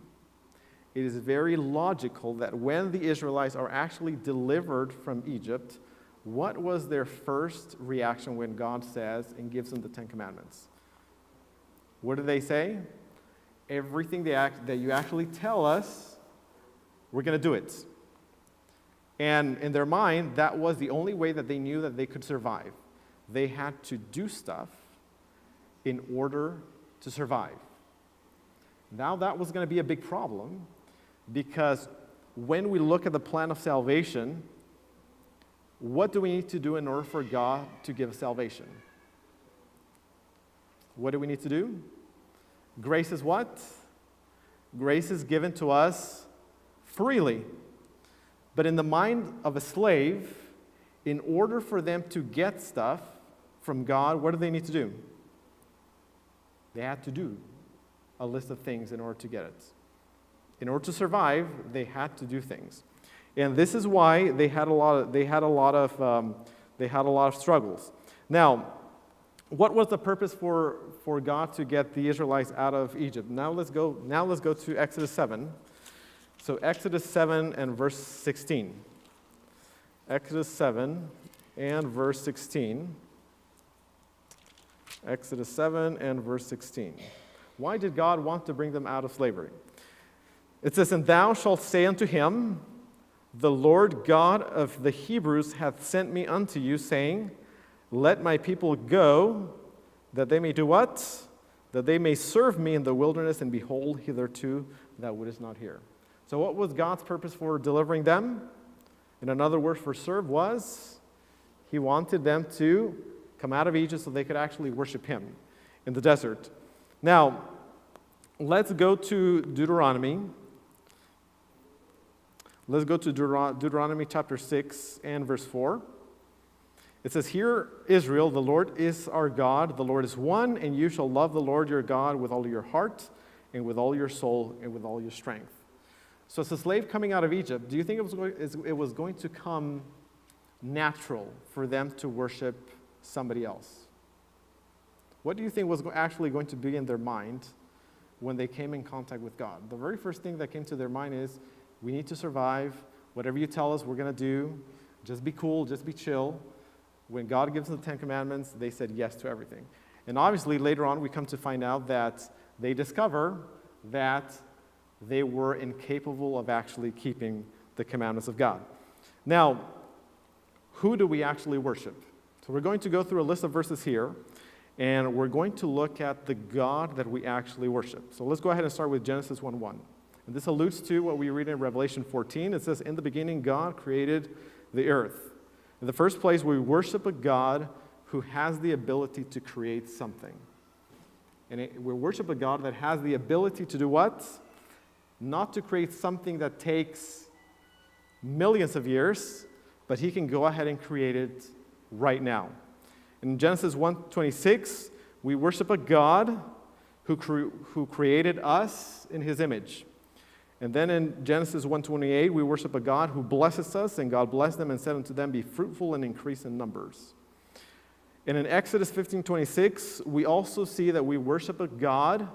it is very logical that when the Israelites are actually delivered from Egypt, what was their first reaction when God says and gives them the Ten Commandments? What do they say? Everything that you actually tell us, we're going to do it. And in their mind, that was the only way that they knew that they could survive. They had to do stuff in order to survive. Now that was going to be a big problem, because when we look at the plan of salvation, what do we need to do in order for God to give us salvation? What do we need to do? Grace is what? Grace is given to us freely. But in the mind of a slave, in order for them to get stuff from God, what do they need to do? They had to do a list of things in order to get it. In order to survive, they had to do things. And this is why they had a lot of struggles. Now, what was the purpose for God to get the Israelites out of Egypt? Now let's go to Exodus 7. So Exodus 7 and verse 16. Exodus 7 and verse 16. Exodus 7 and verse 16. Why did God want to bring them out of slavery? It says, "And thou shalt say unto him, The Lord God of the Hebrews hath sent me unto you, saying, Let my people go, that they may do what? That they may serve me in the wilderness, and behold, hitherto thou wouldest not hear." So what was God's purpose for delivering them? In another word for serve was, he wanted them to come out of Egypt so they could actually worship him in the desert. Now, let's go to Deuteronomy. Let's go to Deuteronomy chapter 6 and verse 4. It says, "Hear, Israel, the Lord is our God, the Lord is one, and you shall love the Lord your God with all your heart, and with all your soul, and with all your strength." So as a slave coming out of Egypt, do you think it was going to come natural for them to worship somebody else? What do you think was actually going to be in their mind when they came in contact with God? The very first thing that came to their mind is, we need to survive. Whatever you tell us, we're going to do. Just be cool, just be chill. When God gives them the Ten Commandments, they said yes to everything. And obviously, later on, we come to find out that they discover that they were incapable of actually keeping the commandments of God. Now, who do we actually worship? So we're going to go through a list of verses here, and we're going to look at the God that we actually worship. So let's go ahead and start with Genesis 1:1. And this alludes to what we read in Revelation 14. It says, "In the beginning, God created the earth." In the first place, we worship a God who has the ability to create something. And we worship a God that has the ability to do what? Not to create something that takes millions of years, but he can go ahead and create it right now. In Genesis 1:26, We worship a God who created us in his image. And then in Genesis 1:28, we worship a God who blesses us, and God blessed them and said unto them, be fruitful and increase in numbers. And in Exodus 15:26, we also see that we worship a God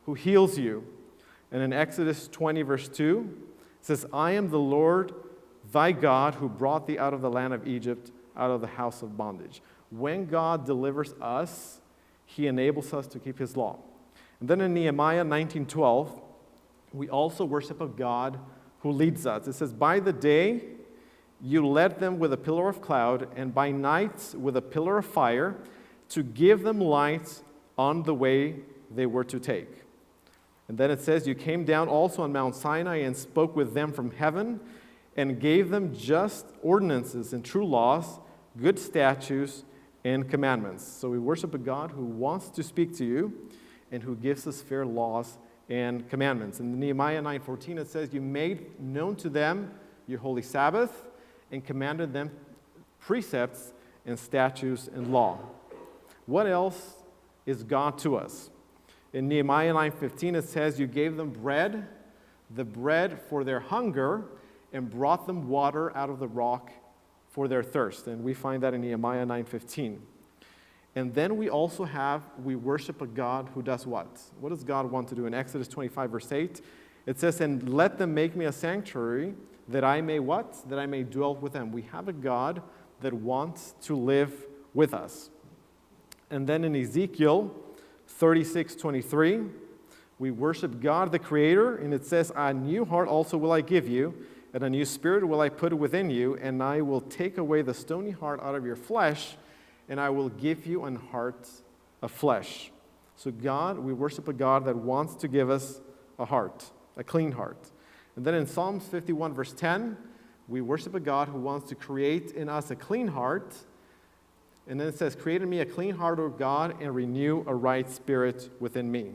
who heals you. And in Exodus 20, verse 2, it says, I am the Lord thy God who brought thee out of the land of Egypt, out of the house of bondage. When God delivers us, he enables us to keep his law. And then in Nehemiah 19:12, we also worship a God who leads us. It says, by the day you led them with a pillar of cloud, and by night with a pillar of fire, to give them light on the way they were to take. And then it says, you came down also on Mount Sinai and spoke with them from heaven, and gave them just ordinances and true laws, good statutes, and commandments. So we worship a God who wants to speak to you and who gives us fair laws and commandments. In Nehemiah 9:14 it says, you made known to them your holy Sabbath and commanded them precepts and statutes and law. What else is God to us? In Nehemiah 9:15 it says, you gave them bread, the bread for their hunger, and brought them water out of the rock for their thirst. And we find that in Nehemiah 9:15. And then we also we worship a God who does what? What does God want to do? In Exodus 25, verse 8, it says, and let them make me a sanctuary, that I may what? That I may dwell with them. We have a God that wants to live with us. And then in Ezekiel 36:23, we worship God the Creator, and it says, a new heart also will I give you, and a new spirit will I put within you, and I will take away the stony heart out of your flesh, and I will give you an heart of flesh. So we worship a God that wants to give us a heart, a clean heart. And then in Psalms 51, verse 10, we worship a God who wants to create in us a clean heart. And then it says, create in me a clean heart, O God, and renew a right spirit within me.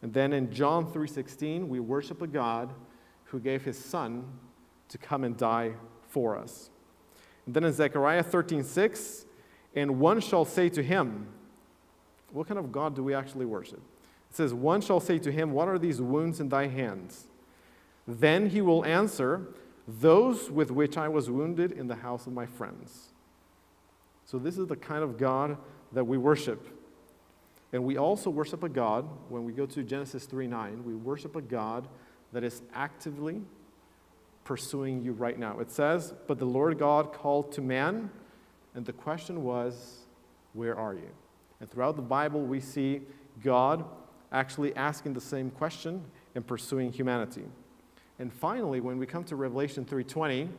And then in John 3:16, we worship a God who gave his Son to come and die for us. And then in Zechariah 13:6, and one shall say to him, what kind of God do we actually worship? It says, one shall say to him, what are these wounds in thy hands? Then he will answer, those with which I was wounded in the house of my friends. So this is the kind of God that we worship. And we also worship a God, when we go to Genesis 3:9, we worship a God that is actively pursuing you right now. It says, but the Lord God called to man, and the question was, where are you? And throughout the Bible, we see God actually asking the same question and pursuing humanity. And finally, when we come to Revelation 3:20,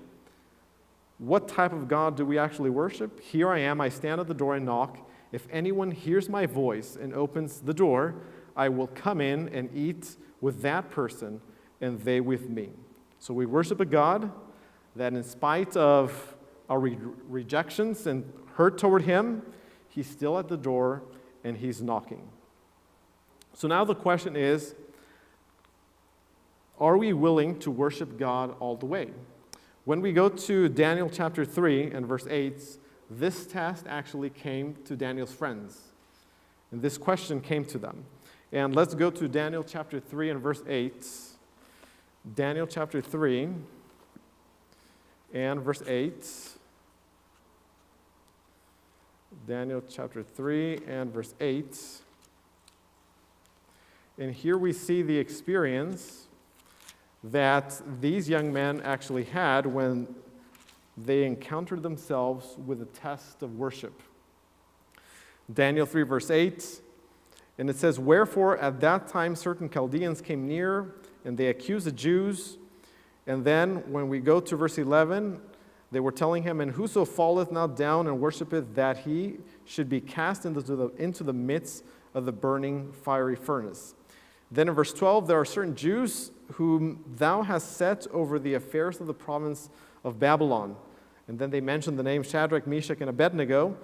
what type of God do we actually worship? Here I am, I stand at the door and knock. If anyone hears my voice and opens the door, I will come in and eat with that person and they with me. So we worship a God that in spite of our rejections and hurt toward him, he's still at the door and he's knocking. So now the question is, are we willing to worship God all the way? When we go to Daniel chapter 3 and verse 8, this test actually came to Daniel's friends. And this question came to them. And let's go to Daniel chapter 3 and verse 8. Daniel chapter 3 and verse 8. Daniel chapter 3 and verse 8. And here we see the experience that these young men actually had when they encountered themselves with a test of worship. Daniel 3 verse 8, and it says, wherefore at that time certain Chaldeans came near, and they accused the Jews. And then when we go to verse 11, they were telling him, and whoso falleth not down and worshipeth, that he should be cast into the midst of the burning fiery furnace. Then in verse 12, there are certain Jews whom thou hast set over the affairs of the province of Babylon. And then they mention the names Shadrach, Meshach, and Abednego.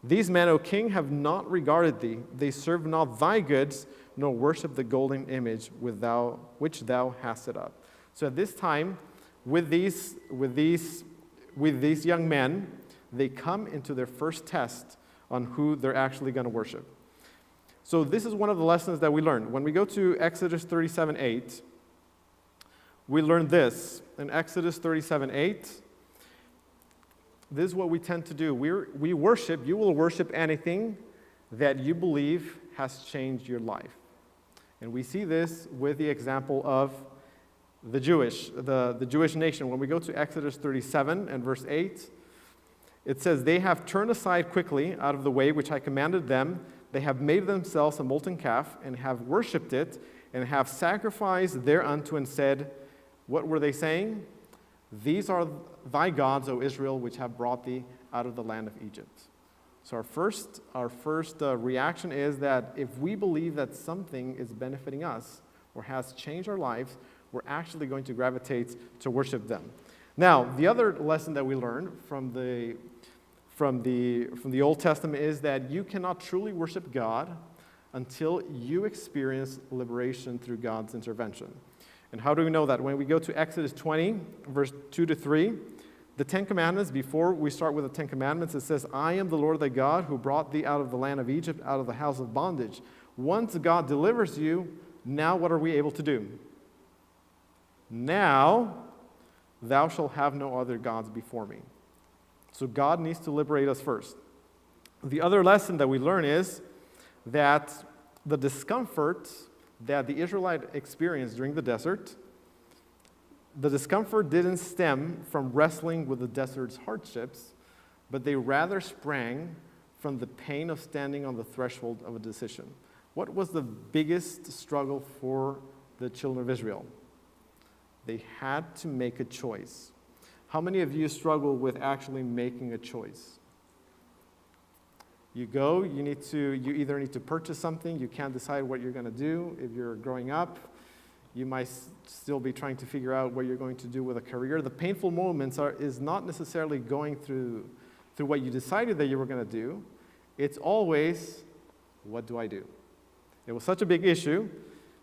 These men, O king, have not regarded thee. They serve not thy goods, nor worship the golden image which thou hast set up. So at this time, with these young men, they come into their first test on who they're actually going to worship. So this is one of the lessons that we learned. When we go to Exodus 37:8, we learn this. In Exodus 37:8, this is what we tend to do. We worship, you will worship anything that you believe has changed your life. And we see this with the example of the Jewish nation. When we go to Exodus 37 and verse 8, it says, "They have turned aside quickly out of the way which I commanded them. They have made themselves a molten calf and have worshipped it and have sacrificed thereunto and said," what were they saying? "These are thy gods, O Israel, which have brought thee out of the land of Egypt." So our first reaction is that if we believe that something is benefiting us or has changed our lives, we're actually going to gravitate to worship them. Now, the other lesson that we learn from the Old Testament is that you cannot truly worship God until you experience liberation through God's intervention. And how do we know that? When we go to Exodus 20, verse 2 to 3, the Ten Commandments, before we start with the Ten Commandments, it says, "I am the Lord thy God who brought thee out of the land of Egypt, out of the house of bondage." Once God delivers you, now what are we able to do? "Now thou shalt have no other gods before me." So God needs to liberate us first. The other lesson that we learn is that the discomfort that the Israelites experienced during the desert, the discomfort didn't stem from wrestling with the desert's hardships, but they rather sprang from the pain of standing on the threshold of a decision. What was the biggest struggle for the children of Israel? They had to make a choice. How many of you struggle with actually making a choice? You either need to purchase something, you can't decide what you're going to do. If you're growing up, you might still be trying to figure out what you're going to do with a career. The painful moments is not necessarily going through what you decided that you were going to do. It's always, what do I do? It was such a big issue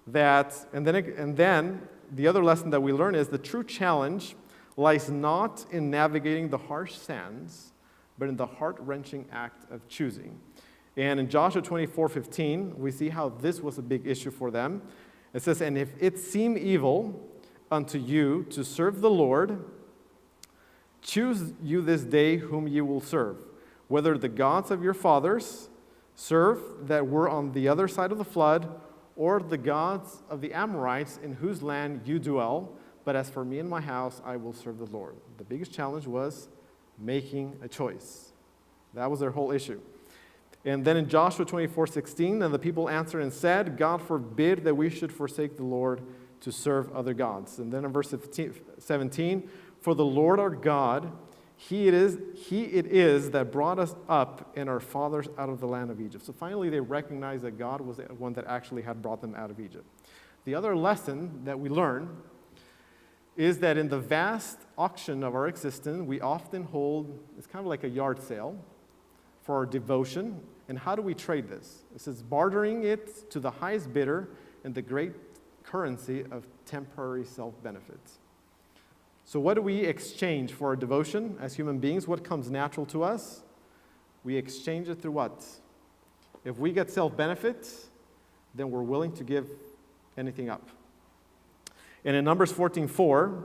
that, and then the other lesson that we learn is the true challenge lies not in navigating the harsh sands, but in the heart-wrenching act of choosing. And in Joshua 24:15, we see how this was a big issue for them. It says, "And if it seem evil unto you to serve the Lord, choose you this day whom you will serve, whether the gods of your fathers serve that were on the other side of the flood, or the gods of the Amorites in whose land you dwell. But as for me and my house, I will serve the Lord." The biggest challenge was making a choice. That was their whole issue. And then in Joshua 24:16, "And the people answered and said, God forbid that we should forsake the Lord to serve other gods." And then in verse 17, "For the Lord our God, He it is that brought us up and our fathers out of the land of Egypt." So finally they recognized that God was the one that actually had brought them out of Egypt. The other lesson that we learn is that in the vast auction of our existence, we often hold, it's kind of like a yard sale for our devotion. And how do we trade this? It says, bartering it to the highest bidder in the great currency of temporary self-benefits. So what do we exchange for our devotion as human beings? What comes natural to us? We exchange it through what? If we get self-benefit, then we're willing to give anything up. And in Numbers 14:4,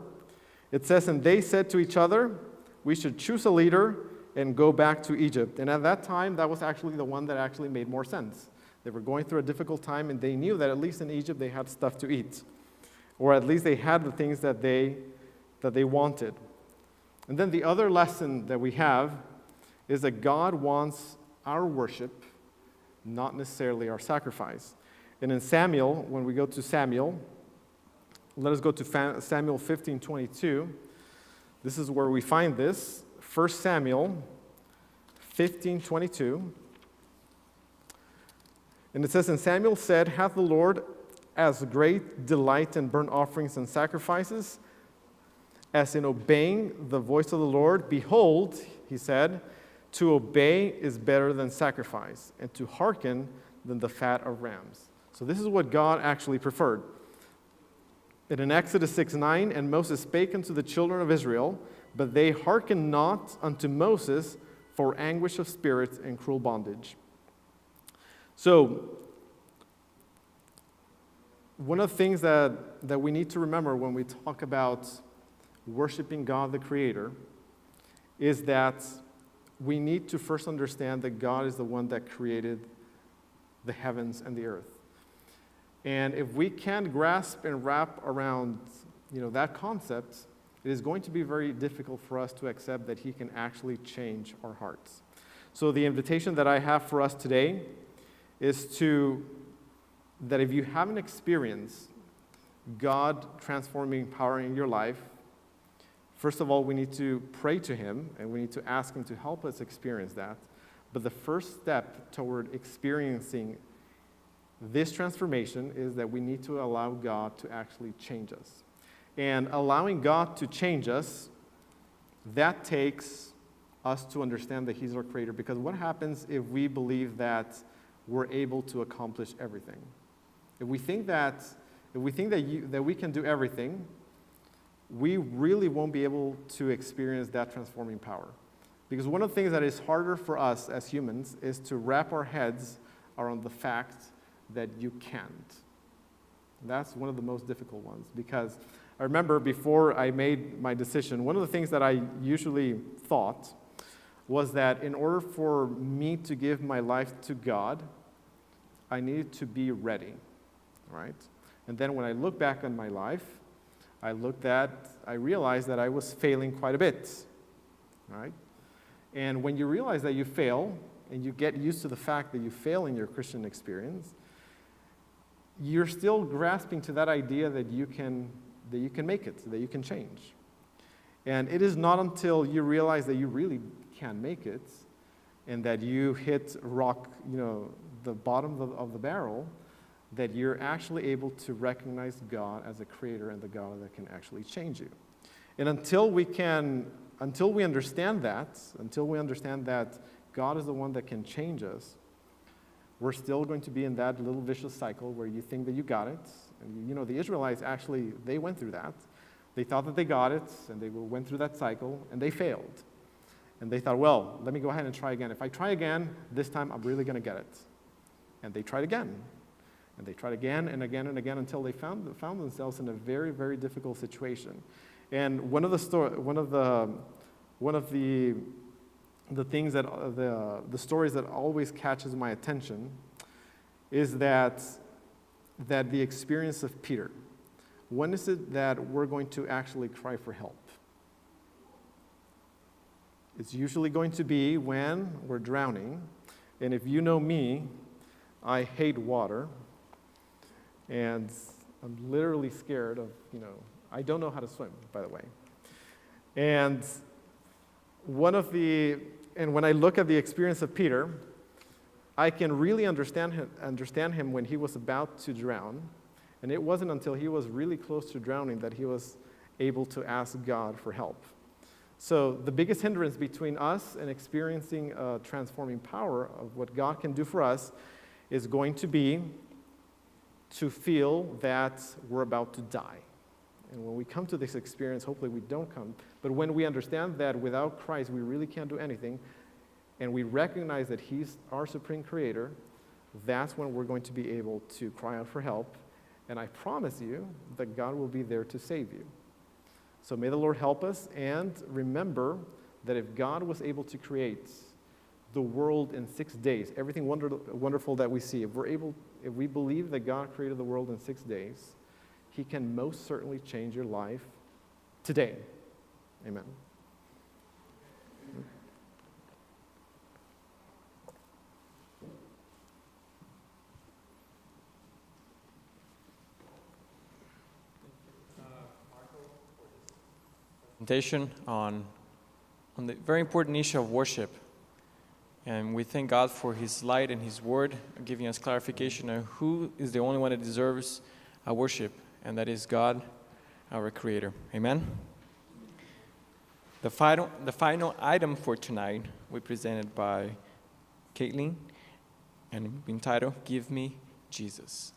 it says, "And they said to each other, we should choose a leader and go back to Egypt." And at that time, that was actually the one that actually made more sense. They were going through a difficult time, and they knew that at least in Egypt they had stuff to eat, or at least they had the things that they wanted. And then the other lesson that we have is that God wants our worship, not necessarily our sacrifice. And in Samuel, when we go to Samuel, let us go to Samuel 15:22. This is where we find this. 1 Samuel 15:22. And it says, "And Samuel said, Hath the Lord as great delight in burnt offerings and sacrifices as in obeying the voice of the Lord? Behold," he said, "to obey is better than sacrifice, and to hearken than the fat of rams." So this is what God actually preferred. And in Exodus 6:9, "And Moses spake unto the children of Israel, but they hearkened not unto Moses for anguish of spirit and cruel bondage." So one of the things that we need to remember when we talk about worshiping God the Creator is that we need to first understand that God is the one that created the heavens and the earth. And if we can't grasp and wrap around, that concept, it is going to be very difficult for us to accept that He can actually change our hearts. So the invitation that I have for us today is that if you haven't experienced God transforming power in your life, first of all, we need to pray to Him, and we need to ask Him to help us experience that. But the first step toward experiencing this transformation is that we need to allow God to actually change us. And allowing God to change us, that takes us to understand that He's our Creator. Because what happens if we believe that we're able to accomplish everything? If we think that we can do everything, we really won't be able to experience that transforming power. Because one of the things that is harder for us as humans is to wrap our heads around the fact that you can't. That's one of the most difficult ones. Because I remember before I made my decision, one of the things that I usually thought was that in order for me to give my life to God, I needed to be ready, right? And then when I look back on my life, I realized that I was failing quite a bit, right? And when you realize that you fail, and you get used to the fact that you fail in your Christian experience, you're still grasping to that idea that you can make it, that you can change. And it is not until you realize that you really can make it, and that you hit rock, the bottom of the barrel, that you're actually able to recognize God as a creator and the God that can actually change you. And until we understand that God is the one that can change us, we're still going to be in that little vicious cycle where you think that you got it. And the Israelites actually, they went through that. They thought that they got it, and they went through that cycle, and they failed. And they thought, well, let me go ahead and try again. If I try again, this time I'm really going to get it. And they tried again. And they tried again and again and again until they found themselves in a very, very difficult situation. And one of the things that the stories that always catches my attention is that the experience of Peter. When is it that we're going to actually cry for help? It's usually going to be when we're drowning. And if you know me, I hate water. And I'm literally scared of, I don't know how to swim, by the way. And when I look at the experience of Peter, I can really understand him when he was about to drown. And it wasn't until he was really close to drowning that he was able to ask God for help. So the biggest hindrance between us and experiencing a transforming power of what God can do for us is going to be to feel that we're about to die. And when we come to this experience, hopefully we don't come, but when we understand that without Christ we really can't do anything, and we recognize that He's our supreme creator, that's when we're going to be able to cry out for help. And I promise you that God will be there to save you. So may the Lord help us, and remember that if God was able to create the world in 6 days, everything wonderful that we see, if we believe that God created the world in 6 days, He can most certainly change your life today. Amen. Presentation on the very important issue of worship. And we thank God for His light and His word, giving us clarification on who is the only one that deserves our worship, and that is God, our Creator. Amen? The final item for tonight will be presented by Kayleen, and entitled, Give Me Jesus.